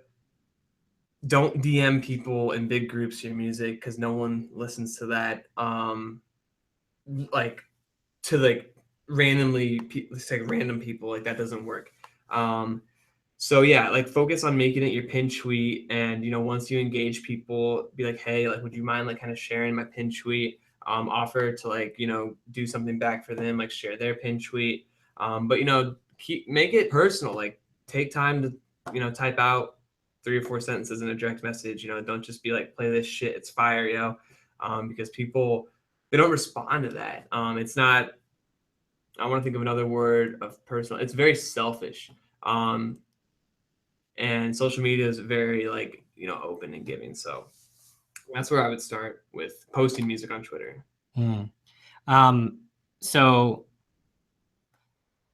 don't DM people in big groups your music because no one listens to that. Like randomly, let's take random people, like that doesn't work. So yeah, like focus on making it your pin tweet, and once you engage people, be like, hey, like, would you mind like kind of sharing my pin tweet? Offer to like do something back for them, like share their pin tweet. But make it personal. Like take time to type out 3 or 4 sentences in a direct message. Don't just be like, play this shit, it's fire, because people, they don't respond to that. It's not. I want to think of another word of personal. It's very selfish. And social media is very like open and giving. So that's where I would start with posting music on Twitter. So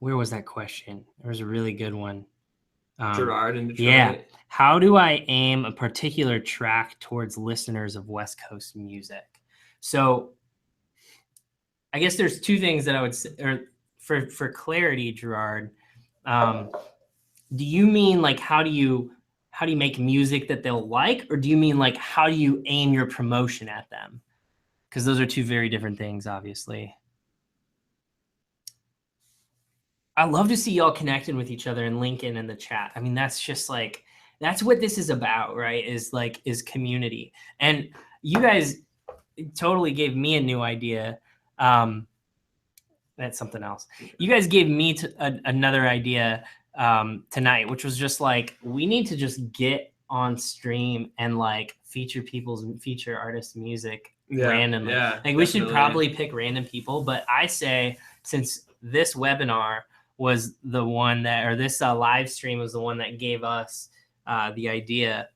where was that question? There was a really good one. Gerard in Detroit. Yeah. How do I aim a particular track towards listeners of West Coast music? So I guess there's 2 things that I would say, or for clarity, Gerard. Do you mean like how do you make music that they'll like, or do you mean like how do you aim your promotion at them? Because those are 2 very different things, obviously. I love to see y'all connecting with each other and linking in the chat. I mean, that's just like, that's what this is about, right? Is community. And you guys totally gave me a new idea. That's something else. You guys gave me another idea tonight, which was just like, we need to just get on stream and like feature artists' music randomly. Yeah, like we should probably pick random people, but I say, since this webinar was the one that, or this live stream was the one that gave us the idea,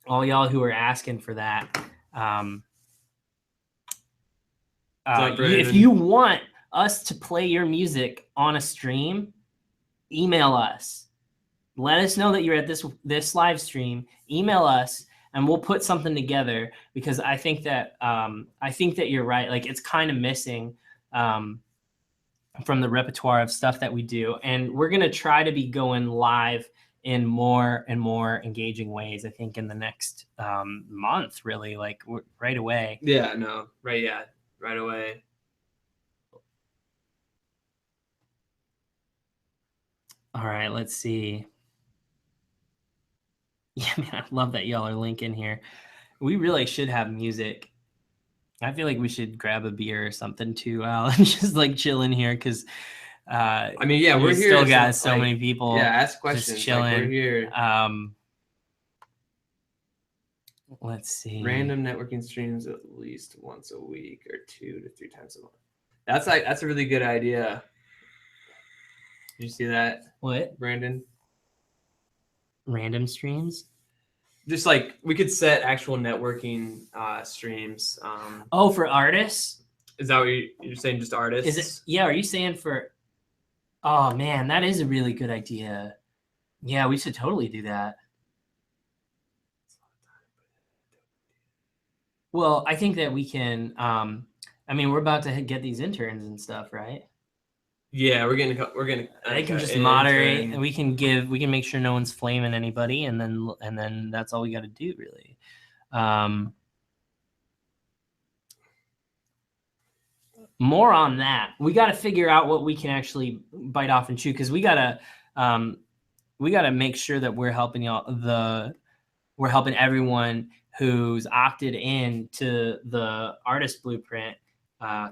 all y'all who are asking for that, if you want us to play your music on a stream, email us. Let us know that you're at this live stream. Email us, and we'll put something together, because I think that you're right. Like, it's kind of missing from the repertoire of stuff that we do, and we're gonna try to be going live in more and more engaging ways. I think in the next month, really, like right away. Yeah. No. Right. Yeah. Right away. All right, let's see. Yeah, man, I love that y'all are linking here. We really should have music. I feel like we should grab a beer or something too, Al, and just like chill in here, because I mean, yeah, we're here. Still got so many people. Yeah, ask questions. Just chilling. Like, we're here. Let's see. Random networking streams at least once a week or 2 to 3 times a month. That's a really good idea. Did you see that? What? Brandon? Random streams? Just like we could set actual networking streams. Oh, for artists? Is that what you're saying? Just artists? Is it? Yeah. Are you saying for? Oh man, that is a really good idea. Yeah, we should totally do that. Well, I think that we can. I mean, we're about to get these interns and stuff, right? Yeah, we're gonna. They can just moderate, and we can make sure no one's flaming anybody, and then that's all we got to do, really. More on that. We got to figure out what we can actually bite off and chew, because we gotta make sure that we're helping y'all. We're helping everyone who's opted in to the artist blueprint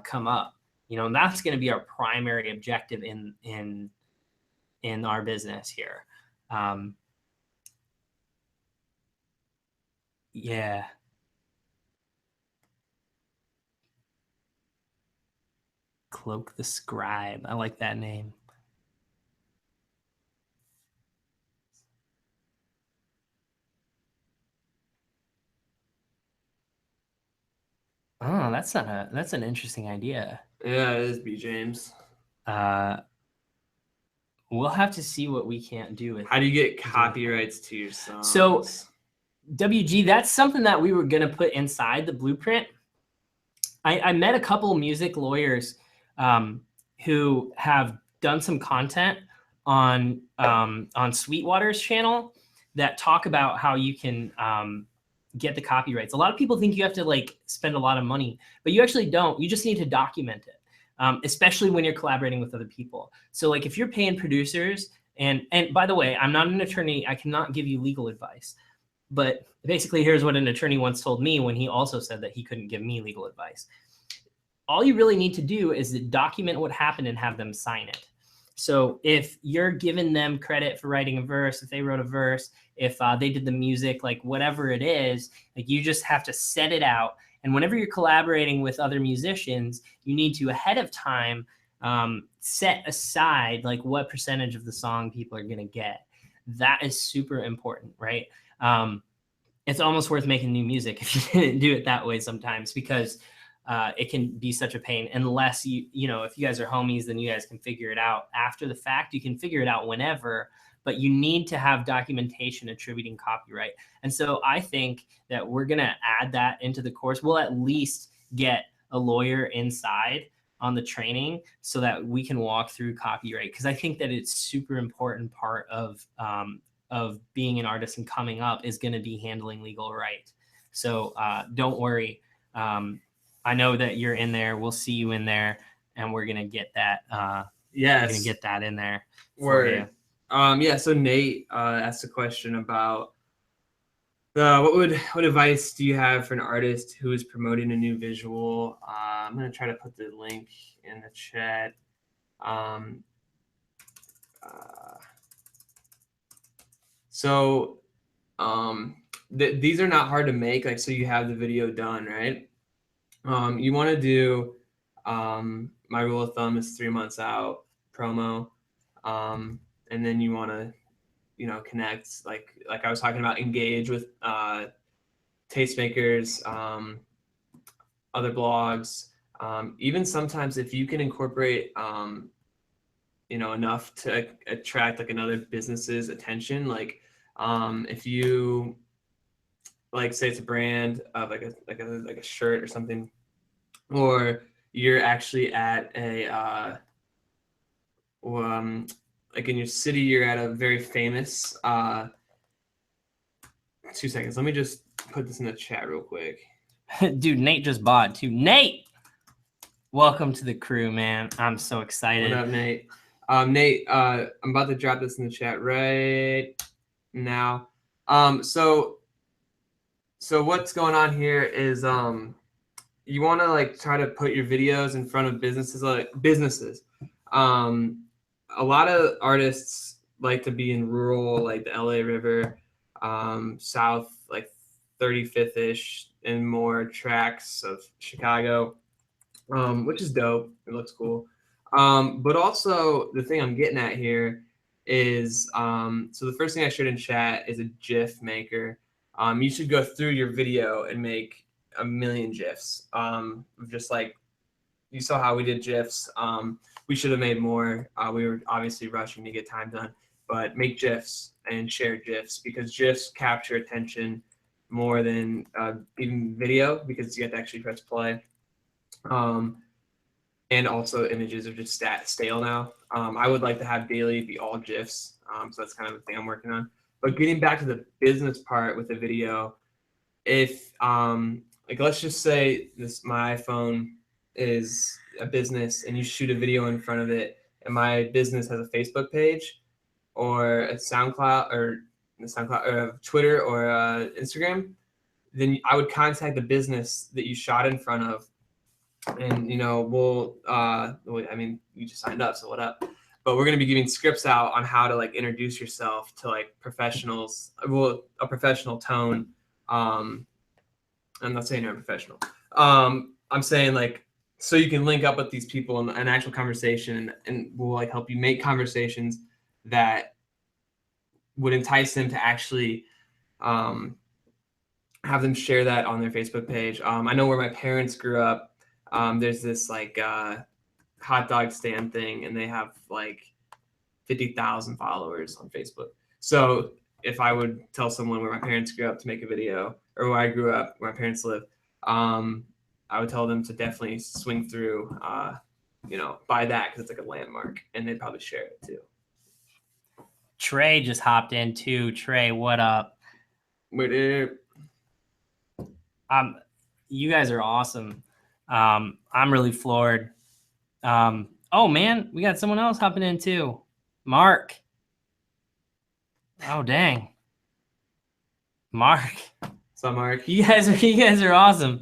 come up. And that's going to be our primary objective in our business here. Yeah. Cloak the Scribe. I like that name. Oh, that's an interesting idea. Yeah, it is, B. James. We'll have to see what we can't do with. How do you get copyrights to your songs? So WG, that's something that we were going to put inside the blueprint. I met a couple music lawyers who have done some content on Sweetwater's channel that talk about how you can get the copyrights. A lot of people think you have to like spend a lot of money, but you actually don't. You just need to document it, especially when you're collaborating with other people. So like if you're paying producers, and by the way, I'm not an attorney. I cannot give you legal advice. But basically, here's what an attorney once told me when he also said that he couldn't give me legal advice. All you really need to do is to document what happened and have them sign it. So if you're giving them credit for writing a verse, if they wrote a verse, if they did the music, like whatever it is, like you just have to set it out. And whenever you're collaborating with other musicians, you need to ahead of time set aside like what percentage of the song people are going to get. That is super important, right? It's almost worth making new music if you didn't do it that way sometimes, because it can be such a pain unless you know, if you guys are homies, then you guys can figure it out after the fact. You can figure it out whenever, but you need to have documentation attributing copyright. And so I think that we're going to add that into the course. We'll at least get a lawyer inside on the training so that we can walk through copyright, because I think that it's super important part of being an artist and coming up is going to be handling legal right. So don't worry. I know that you're in there. We'll see you in there, and we're going to get that. Yes. We're going to get that in there. Word. Yeah. So Nate asked a question about what advice do you have for an artist who is promoting a new visual? I'm going to try to put the link in the chat. These are not hard to make. Like, so you have the video done, right? You want to do, my rule of thumb is 3 months out promo. And then you want to, you know, connect, like I was talking about, engage with tastemakers, other blogs, even sometimes if you can incorporate, you know, enough to attract like another business's attention, like if you like say it's a brand of like a shirt or something, or you're actually at a like in your city, you're at a very famous 2 seconds. Let me just put this in the chat real quick. Dude, Nate just bought too. Nate, welcome to the crew, man. I'm so excited. What up, Nate? Nate, I'm about to drop this in the chat right now. So what's going on here is you want to like try to put your videos in front of businesses. A lot of artists like to be in rural, like the LA River, south, like 35th-ish, and more tracks of Chicago, which is dope. It looks cool. But also the thing I'm getting at here is, so the first thing I showed in chat is a GIF maker. You should go through your video and make 1 million GIFs. Just like you saw how we did GIFs. We should have made more. We were obviously rushing to get time done, but make GIFs and share GIFs, because GIFs capture attention more than even video, because you have to actually press play. And also images are just stale now. I would like to have daily be all GIFs. So that's kind of the thing I'm working on. But getting back to the business part with the video, if like let's just say my iPhone is a business and you shoot a video in front of it, and my business has a Facebook page or a SoundCloud or Twitter or Instagram, then I would contact the business that you shot in front of, and you know we'll I mean, you just signed up, so what up? But we're going to be giving scripts out on how to like introduce yourself to like professionals, well, a professional tone. I'm not saying you're a professional. I'm saying like, so you can link up with these people in an actual conversation, and we'll like help you make conversations that would entice them to actually have them share that on their Facebook page. I know where my parents grew up, there's this like hot dog stand thing, and they have like 50,000 followers on Facebook. So if I would tell someone where my parents grew up to make a video, or where I grew up, where my parents live, I would tell them to definitely swing through, buy that because it's like a landmark, and they'd probably share it too. Trey just hopped in too. Trey, what up? You guys are awesome. I'm really floored. Oh man, we got someone else hopping in too. Mark. Oh dang. Mark. What's up, Mark? You guys are awesome.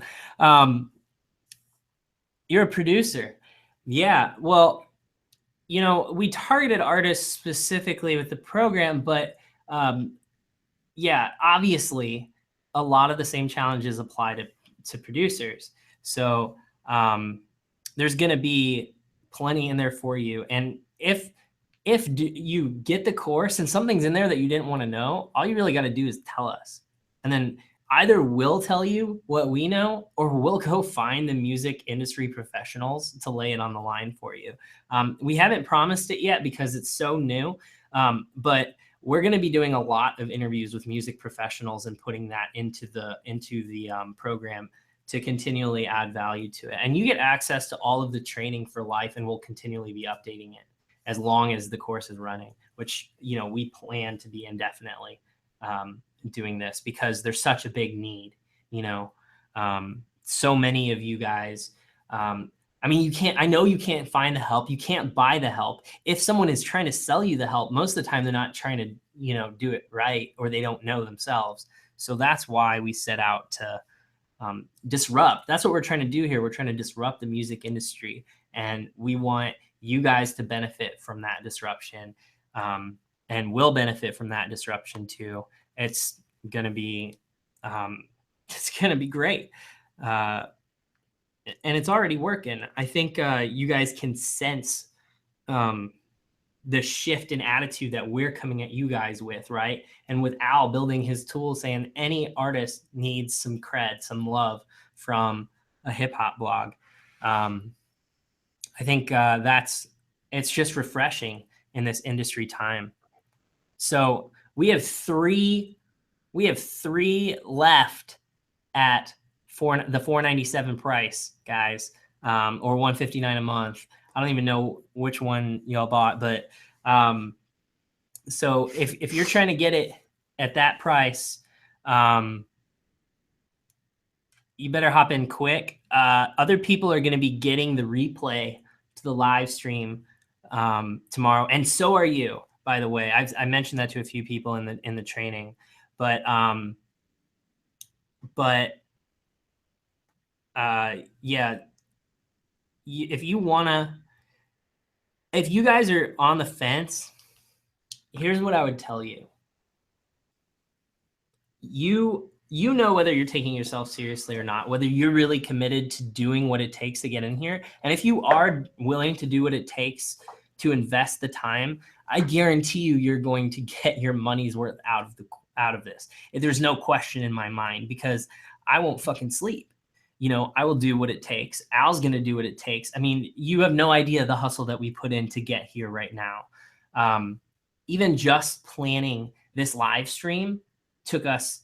You're a producer. Yeah. Well, we targeted artists specifically with the program, but yeah, obviously a lot of the same challenges apply to producers. So there's going to be plenty in there for you. And if you get the course and something's in there that you didn't want to know, all you really got to do is tell us. And then either we'll tell you what we know, or we'll go find the music industry professionals to lay it on the line for you. We haven't promised it yet because it's so new, but we're going to be doing a lot of interviews with music professionals and putting that into the program to continually add value to it. And you get access to all of the training for life, and we'll continually be updating it as long as the course is running, which, we plan to be indefinitely doing this because there's such a big need, so many of you guys, I know you can't find the help. You can't buy the help. If someone is trying to sell you the help, most of the time they're not trying to, do it right, or they don't know themselves. So that's why we set out to disrupt. That's what we're trying to do here. We're trying to disrupt the music industry, and we want you guys to benefit from that disruption, and we'll benefit from that disruption too. It's gonna be great. And it's already working. I think you guys can sense the shift in attitude that we're coming at you guys with, right? And with Al building his tool, saying any artist needs some cred, some love from a hip hop blog. I think it's just refreshing in this industry time. So we have three left at the $497 price, guys, or $159 a month. I don't even know which one y'all bought, but so if you're trying to get it at that price, you better hop in quick. Other people are going to be getting the replay to the live stream tomorrow, and so are you, by the way. I mentioned that to a few people in the training, but yeah, if you guys are on the fence, here's what I would tell you. You know whether you're taking yourself seriously or not, whether you're really committed to doing what it takes to get in here. And if you are willing to do what it takes to invest the time, I guarantee you're going to get your money's worth out of this. There's no question in my mind, because I won't fucking sleep. I will do what it takes. Al's going to do what it takes. I mean, you have no idea the hustle that we put in to get here right now. Even just planning this live stream took us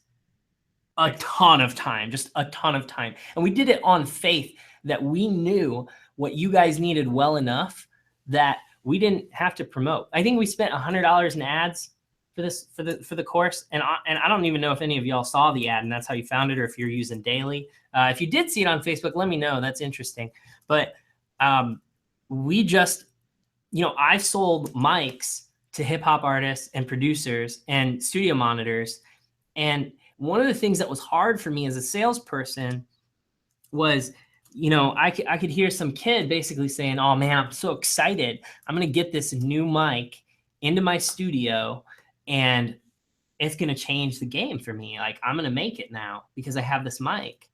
a ton of time, just a ton of time. And we did it on faith that we knew what you guys needed well enough that we didn't have to promote. I think we spent $100 in ads for the course. And I don't even know if any of y'all saw the ad and that's how you found it, or if you're using daily. If you did see it on Facebook, let me know. That's interesting. But we just, I've sold mics to hip hop artists and producers and studio monitors. And one of the things that was hard for me as a salesperson was, I could hear some kid basically saying, "Oh man, I'm so excited. I'm going to get this new mic into my studio and it's going to change the game for me. Like, I'm going to make it now because I have this mic."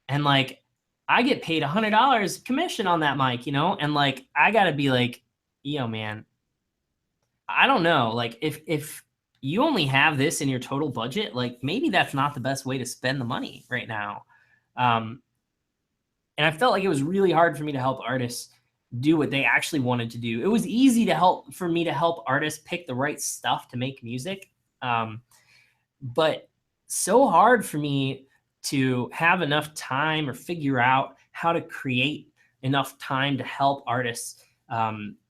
And like, I get paid $100 commission on that mic, and like, I got to be like, man, I don't know. Like, if you only have this in your total budget, like maybe that's not the best way to spend the money right now. And I felt like it was really hard for me to help artists do what they actually wanted to do. It was easy for me to help artists pick the right stuff to make music. but so hard for me to have enough time or figure out how to create enough time to help artists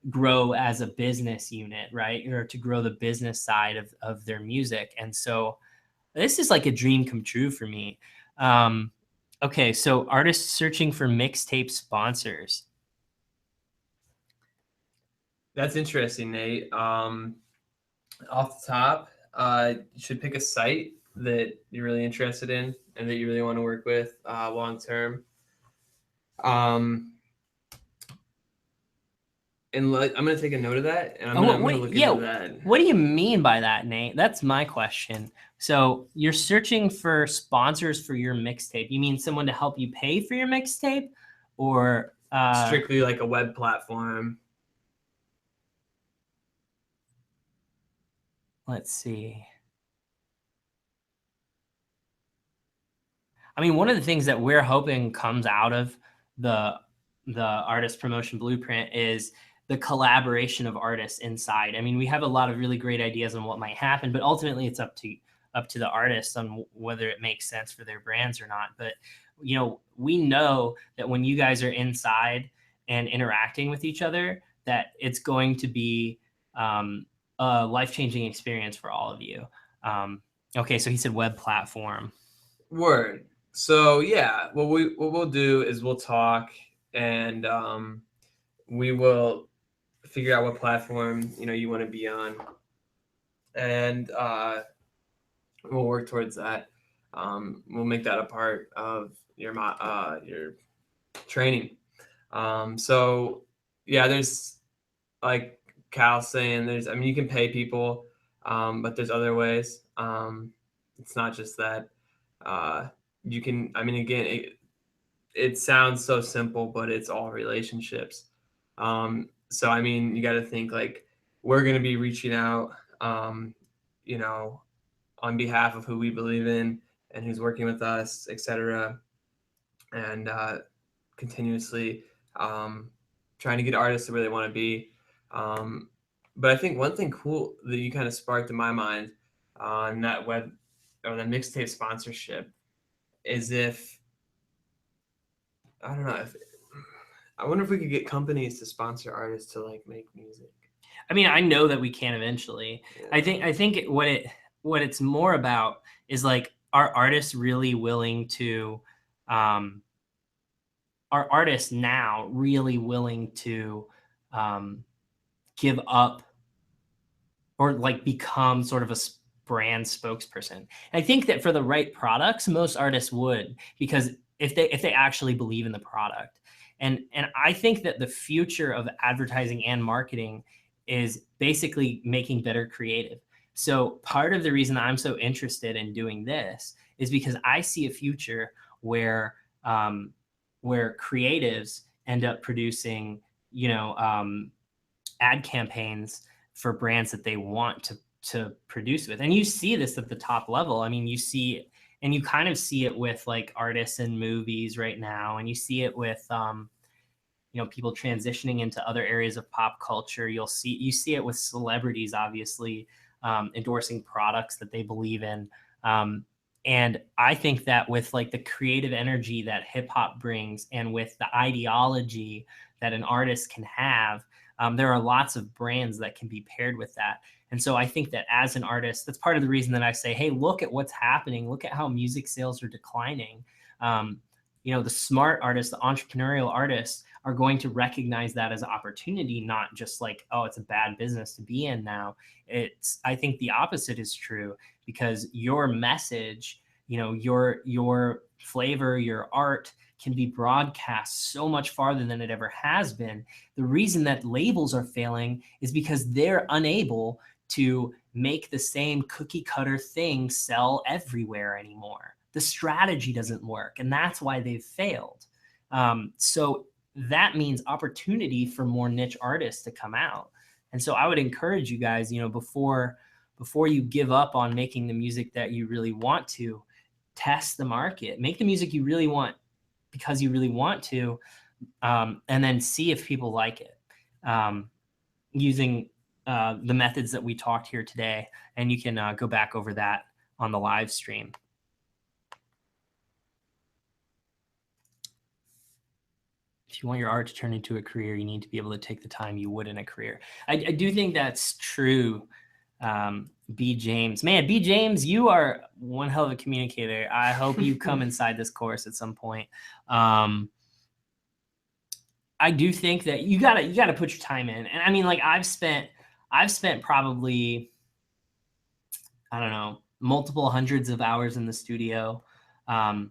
grow as a business unit, right? Or to grow the business side of their music. And so this is like a dream come true for me. Okay, so artists searching for mixtape sponsors. That's interesting, Nate. Off the top, you should pick a site that you're really interested in and that you really want to work with long term. And I'm going to take a note of that, and I'm going to look into that. What do you mean by that, Nate? That's my question. So you're searching for sponsors for your mixtape. You mean someone to help you pay for your mixtape, or strictly like a web platform? Let's see. I mean, one of the things that we're hoping comes out of the artist promotion blueprint is the collaboration of artists inside. I mean, we have a lot of really great ideas on what might happen, but ultimately it's up to the artists on whether it makes sense for their brands or not. But you know, we know that when you guys are inside and interacting with each other, that it's going to be a life-changing experience for all of you. Okay, so he said web platform. Word. So yeah, what we'll do is we'll talk, and we will figure out what platform you want to be on, and we'll work towards that. We'll make that a part of your training. So yeah, there's like Cal saying, you can pay people, but there's other ways. It's not just that. You can, again, it sounds so simple, but it's all relationships. So, you got to think like we're going to be reaching out, on behalf of who we believe in and who's working with us, etc. And continuously trying to get artists to where they want to be. But I think one thing cool that you kind of sparked in my mind on that web or the mixtape sponsorship is I wonder if we could get companies to sponsor artists to like make music. I mean, I know that we can eventually. Yeah. I think what it's more about is like, are artists really willing to are artists now really willing to give up or like become sort of a brand spokesperson? And I think that for the right products, most artists would, because if they actually believe in the product. And I think that the future of advertising and marketing is basically making better creative. So part of the reason I'm so interested in doing this is because I see a future where creatives end up producing, ad campaigns for brands that they want to produce with. And you see this at the top level. I mean, you see, and you kind of see it with like artists in movies right now. And you see it with, people transitioning into other areas of pop culture. You see it with celebrities, obviously, endorsing products that they believe in. And I think that with like the creative energy that hip hop brings and with the ideology that an artist can have, there are lots of brands that can be paired with that. And so I think that as an artist, that's part of the reason that I say, hey, look at what's happening. Look at how music sales are declining. The smart artists, the entrepreneurial artists are going to recognize that as an opportunity, not just like, oh, it's a bad business to be in now. I think the opposite is true, because your message, your flavor, your art can be broadcast so much farther than it ever has been. The reason that labels are failing is because they're unable to make the same cookie cutter thing sell everywhere anymore. The strategy doesn't work, and that's why they've failed. So that means opportunity for more niche artists to come out. And so I would encourage you guys, before you give up on making the music that you really want to, test the market, make the music you really want because you really want to, and then see if people like it, using the methods that we talked here today. And you can go back over that on the live stream. If you want your art to turn into a career, you need to be able to take the time you would in a career. I do think that's true. B. James, man, B. James, you are one hell of a communicator. I hope you come inside this course at some point. I do think that you gotta put your time in. And I mean, like I've spent probably, I don't know, multiple hundreds of hours in the studio. I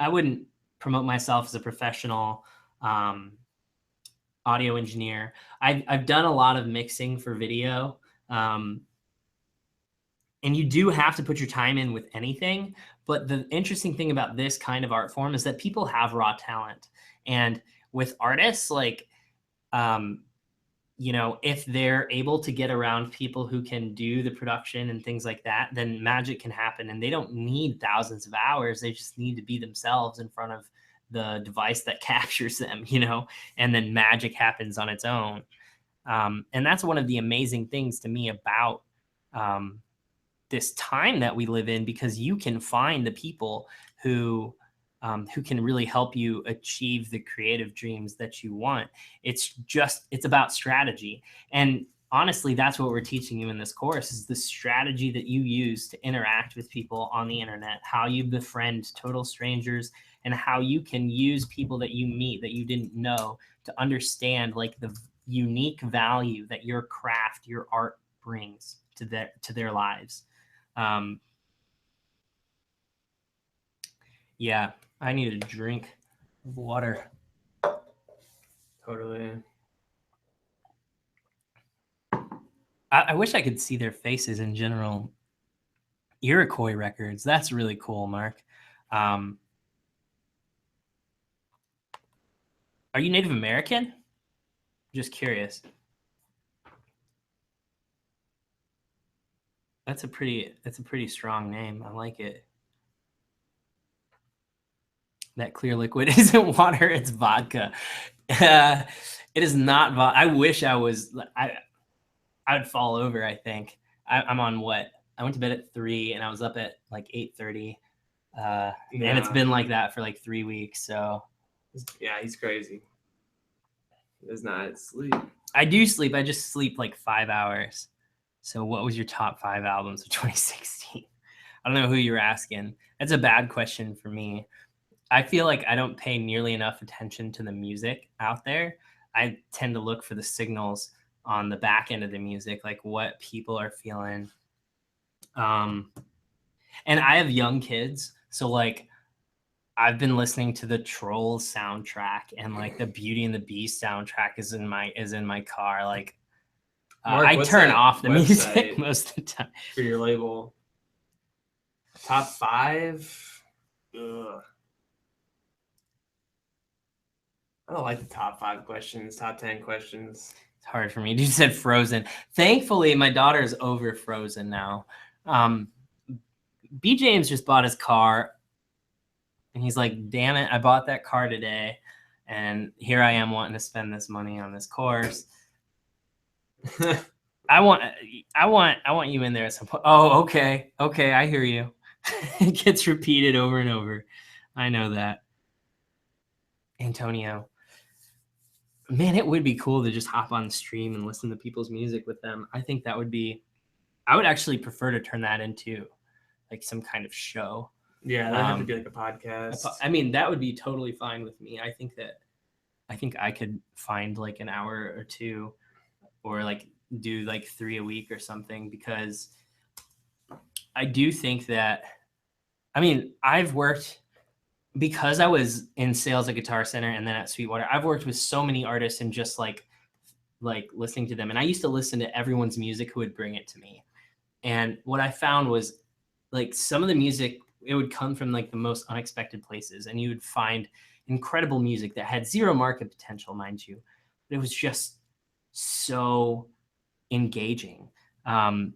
wouldn't promote myself as a professional audio engineer. I've done a lot of mixing for video. And you do have to put your time in with anything. But the interesting thing about this kind of art form is that people have raw talent. And with artists, like, if they're able to get around people who can do the production and things like that, then magic can happen. And they don't need thousands of hours. They just need to be themselves in front of the device that captures them, and then magic happens on its own. And that's one of the amazing things to me about this time that we live in, because you can find the people who can really help you achieve the creative dreams that you want. It's about strategy. And honestly, that's what we're teaching you in this course, is the strategy that you use to interact with people on the internet, how you befriend total strangers, and how you can use people that you meet that you didn't know to understand like the unique value that your craft, your art brings to their lives. Yeah, I need a drink of water. Totally. I wish I could see their faces in general. Iroquois Records. That's really cool, Mark. Are you Native American? Just curious. That's a pretty strong name. I like it. That clear liquid isn't water, it's vodka. It is not vodka. I wish I was. I would fall over, I think. I'm on what? I went to bed at 3 and I was up at like 8:30. And it's been like that for like 3 weeks. So yeah, he's crazy. He does not sleep. I do sleep. I just sleep like 5 hours. So what was your top 5 albums of 2016? I don't know who you're asking. That's a bad question for me. I feel like I don't pay nearly enough attention to the music out there. I tend to look for the signals on the back end of the music, like what people are feeling. And I have young kids, so like I've been listening to the Trolls soundtrack, and like the Beauty and the Beast soundtrack is in my car. Like Mark, I turn off the music website most of the time. For your label, top 5. Ugh. I don't like the top 5 questions, top 10 questions. It's hard for me. You said Frozen. Thankfully, my daughter's over Frozen now. B. James just bought his car, and he's like, damn it, I bought that car today, and here I am wanting to spend this money on this course. I want you in there at some point. Oh, okay, I hear you. It gets repeated over and over. I know that. Antonio. Man, it would be cool to just hop on the stream and listen to people's music with them. I think that would be, I would actually prefer to turn that into like some kind of show. Yeah, that'd have to be like a podcast. I mean, that would be totally fine with me. I think I could find like an hour or two, or like do like 3 a week or something, because I do think that, I mean, I've worked, because I was in sales at Guitar Center and then at Sweetwater, I've worked with so many artists and just like listening to them. And I used to listen to everyone's music who would bring it to me. And what I found was like some of the music, it would come from like the most unexpected places, and you would find incredible music that had zero market potential, mind you. But it was just so engaging. And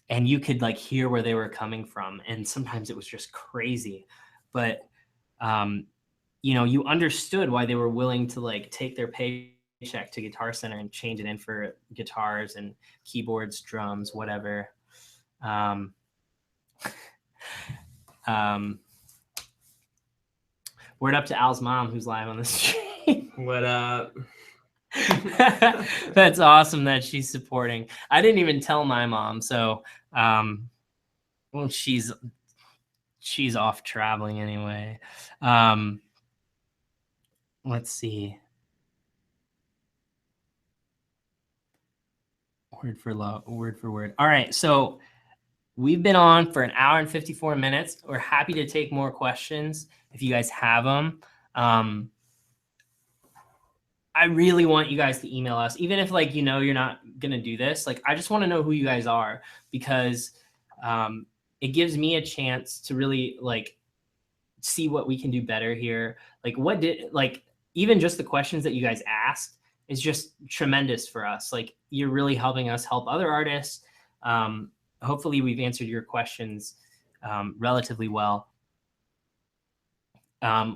you could like hear where they were coming from. And sometimes it was just crazy. But you understood why they were willing to like take their paycheck to Guitar Center and change it in for guitars and keyboards, drums, whatever. Word up to Al's mom, who's live on the stream. What up? That's awesome that she's supporting. I didn't even tell my mom, so well, she's off traveling anyway. Let's see. Word for word. All right, so we've been on for an hour and 54 minutes. We're happy to take more questions if you guys have them. I really want you guys to email us, even if like, you know, you're not going to do this. Like, I just want to know who you guys are, because it gives me a chance to really like see what we can do better here. Like even just the questions that you guys asked is just tremendous for us. Like, you're really helping us help other artists. Hopefully we've answered your questions relatively well.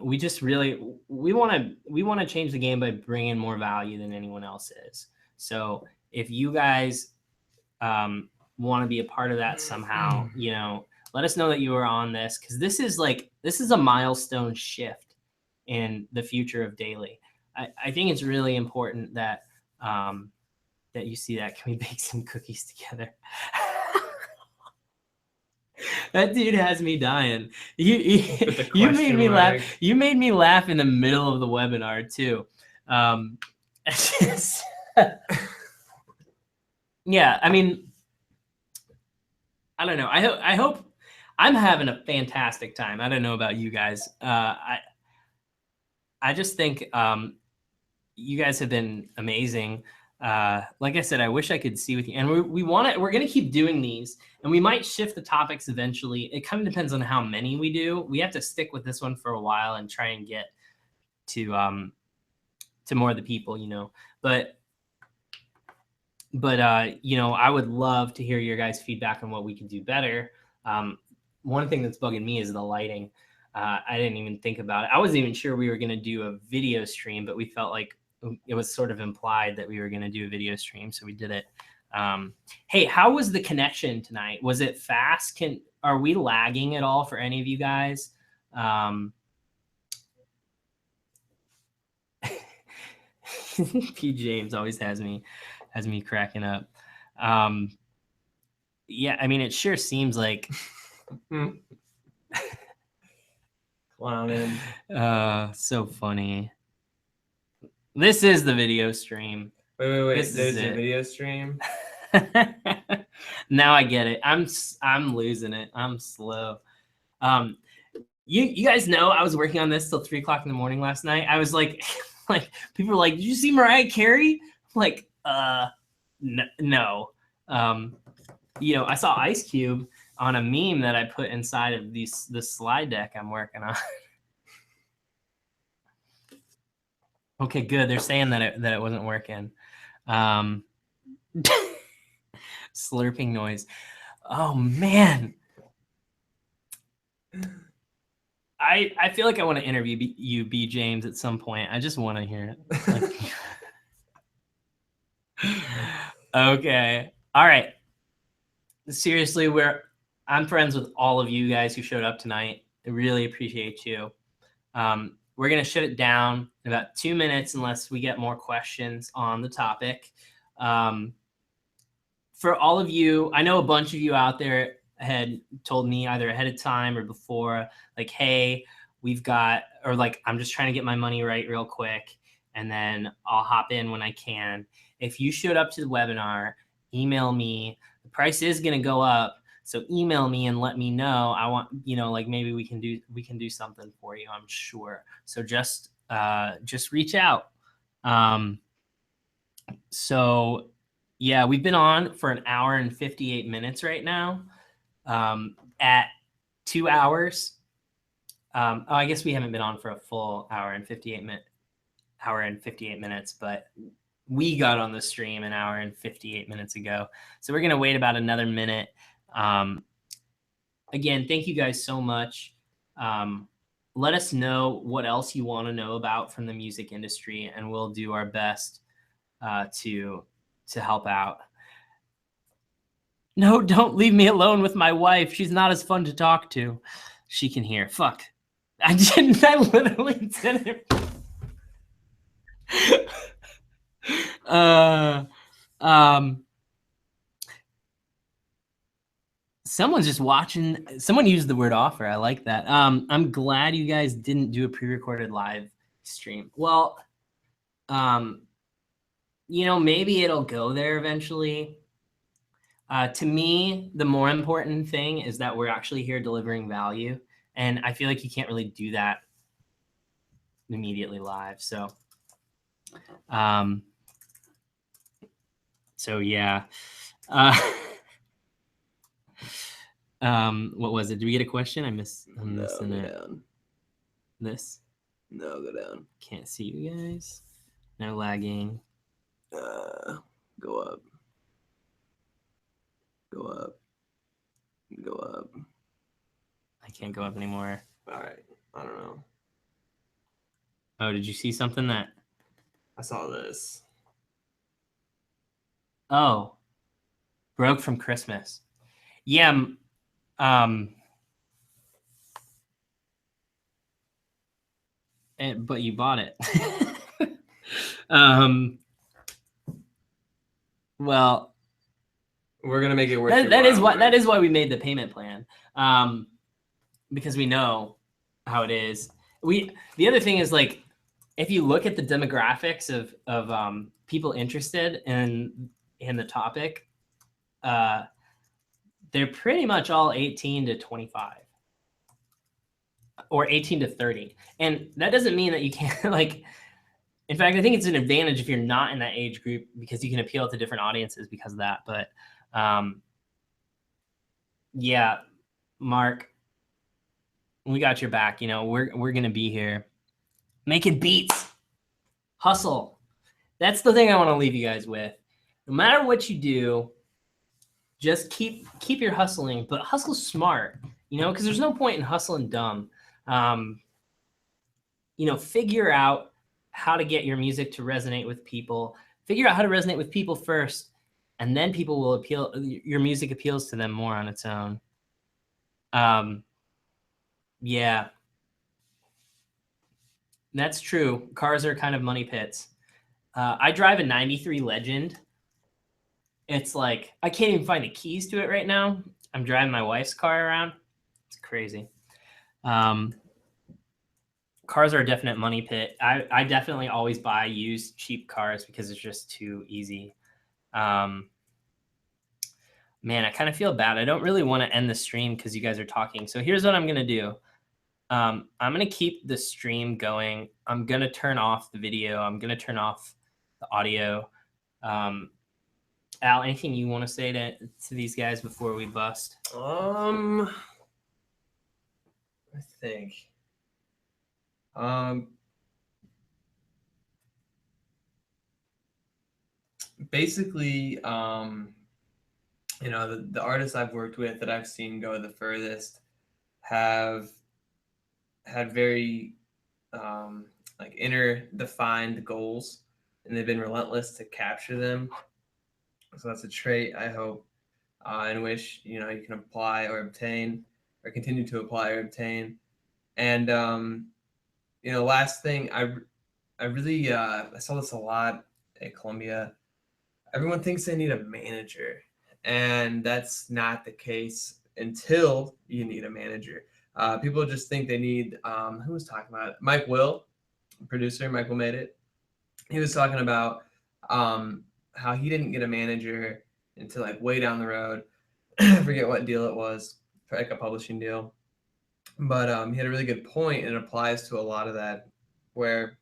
We just really, we want to change the game by bringing more value than anyone else is. So if you guys want to be a part of that somehow, you know, let us know that you are on this, because this is a milestone shift in the future of daily. I think it's really important that that you see that. Can we bake some cookies together? That dude has me dying. You made me laugh. You made me laugh in the middle of the webinar too. Yeah, I mean, I don't know. I hope I'm having a fantastic time. I don't know about you guys. I just think you guys have been amazing. Like I said, I wish I could see with you, and we're going to keep doing these, and we might shift the topics eventually. It kind of depends on how many we do. We have to stick with this one for a while and try and get to more of the people, you know, but you know, I would love to hear your guys' feedback on what we can do better. One thing that's bugging me is the lighting. I didn't even think about it. I wasn't even sure we were going to do a video stream, but we felt like it was sort of implied that we were going to do a video stream, so we did it. Hey, how was the connection tonight? Was it fast? Are we lagging at all for any of you guys? P. James always has me cracking up. Yeah, I mean, it sure seems like clowning. So funny. This is the video stream. Wait. This There's a it. video stream. Now I get it. I'm losing it. I'm slow. You guys know I was working on this till 3 o'clock in the morning last night. I was like, like people were like, "Did you see Mariah Carey?" I'm like, no. You know, I saw Ice Cube on a meme that I put inside of the slide deck I'm working on. Okay, good. They're saying that it wasn't working. Slurping noise. Oh man. I feel like I want to interview you, B. James, at some point. I just want to hear it. Okay. All right. Seriously, I'm friends with all of you guys who showed up tonight. I really appreciate you. We're going to shut it down in about 2 minutes unless we get more questions on the topic. For all of you, I know a bunch of you out there had told me either ahead of time or before, like, hey, we've got, or like, I'm just trying to get my money right real quick, and then I'll hop in when I can. If you showed up to the webinar, email me. The price is going to go up. So email me and let me know. I want, you know, like maybe we can do something for you, I'm sure. So just reach out. So yeah, we've been on for an hour and 58 minutes right now. At 2 hours. I guess we haven't been on for a full hour and 58 minutes, but we got on the stream an hour and 58 minutes ago. So we're going to wait about another minute. Again, thank you guys so much. Let us know what else you want to know about from the music industry, and we'll do our best to help out. No, don't leave me alone with my wife. She's not as fun to talk to. She can hear. Fuck. I didn't. I literally didn't. Someone's just watching. Someone used the word offer. I like that. I'm glad you guys didn't do a pre-recorded live stream. Well, maybe it'll go there eventually. To me, the more important thing is that we're actually here delivering value. And I feel like you can't really do that immediately live. So yeah. What was it? Did we get a question? I'm missing it. Down. This? No, go down. Can't see you guys. No lagging. Go up. Go up. Go up. I can't go up anymore. All right. I don't know. Oh, did you see something that? I saw this. Oh, broke from Christmas. Yeah. But you bought it. Well, we're gonna make it work. That is why we made the payment plan. Because we know how it is. The other thing is, like, if you look at the demographics of people interested in the topic, they're pretty much all 18 to 25 or 18 to 30. And that doesn't mean that you can't, like, in fact, I think it's an advantage if you're not in that age group because you can appeal to different audiences because of that. But yeah, Mark, we got your back. We're going to be here making beats. Hustle. That's the thing I want to leave you guys with. No matter what you do, just keep your hustling, but hustle smart, because there's no point in hustling dumb. Figure out how to get your music to resonate with people. Figure out how to resonate with people first, and then people will appeal. Your music appeals to them more on its own. Yeah, that's true. Cars are kind of money pits. I drive a 93 Legend. It's like, I can't even find the keys to it right now. I'm driving my wife's car around. It's crazy. Cars are a definite money pit. I definitely always buy used cheap cars because it's just too easy. Man, I kind of feel bad. I don't really want to end the stream because you guys are talking. So here's what I'm going to do. I'm going to keep the stream going. I'm going to turn off the video. I'm going to turn off the audio. Al, anything you want to say to these guys before we bust? I think. Basically, the artists I've worked with that I've seen go the furthest have had very inner defined goals, and they've been relentless to capture them. So that's a trait I hope and wish you can apply or obtain or continue to apply or obtain. And last thing, I really I saw this a lot at Columbia. Everyone thinks they need a manager, and that's not the case until you need a manager. People just think they need who was talking about it? Mike Will, producer. Mike Will made it. He was talking about how he didn't get a manager until like way down the road. I forget what deal it was, like a publishing deal. But he had a really good point, and it applies to a lot of that, where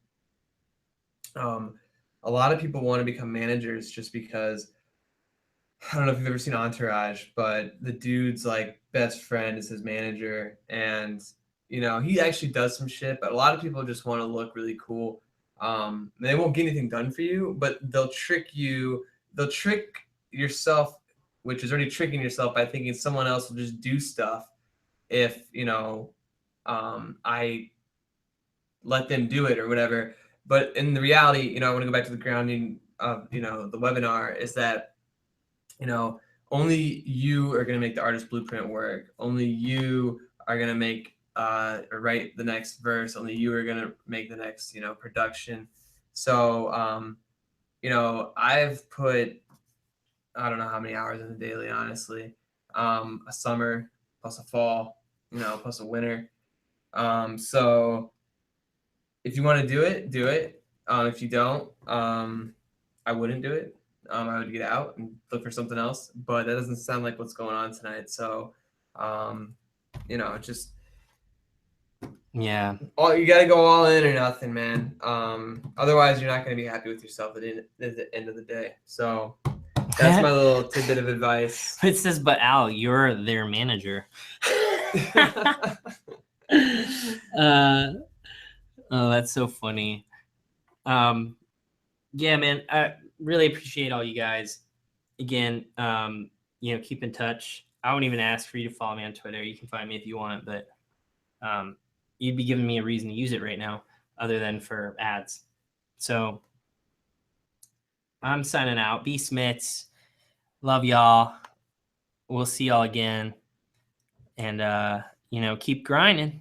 a lot of people want to become managers just because, I don't know if you've ever seen Entourage, but the dude's like best friend is his manager, and he actually does some shit, but a lot of people just want to look really cool. They won't get anything done for you, but they'll trick you. They'll trick yourself, which is already tricking yourself by thinking someone else will just do stuff if I let them do it or whatever. But in the reality, I want to go back to the grounding of the webinar, is that only you are going to make the artist blueprint work. Only you are going to make or write the next verse. Only you are going to make the next, production. So, I've put, I don't know how many hours in the daily, honestly. A summer plus a fall, plus a winter. So if you want to do it, do it. If you don't, I wouldn't do it. I would get out and look for something else. But that doesn't sound like what's going on tonight. So, just Yeah. you got to go all in or nothing, man. Otherwise, you're not going to be happy with yourself at the end of the day. So that's my little tidbit of advice. It says, but Al, you're their manager. Oh, that's so funny. Yeah, man, I really appreciate all you guys. Again, keep in touch. I won't even ask for you to follow me on Twitter. You can find me if you want, but you'd be giving me a reason to use it right now other than for ads. So I'm signing out. B Smits. Love y'all. We'll see y'all again. And, keep grinding.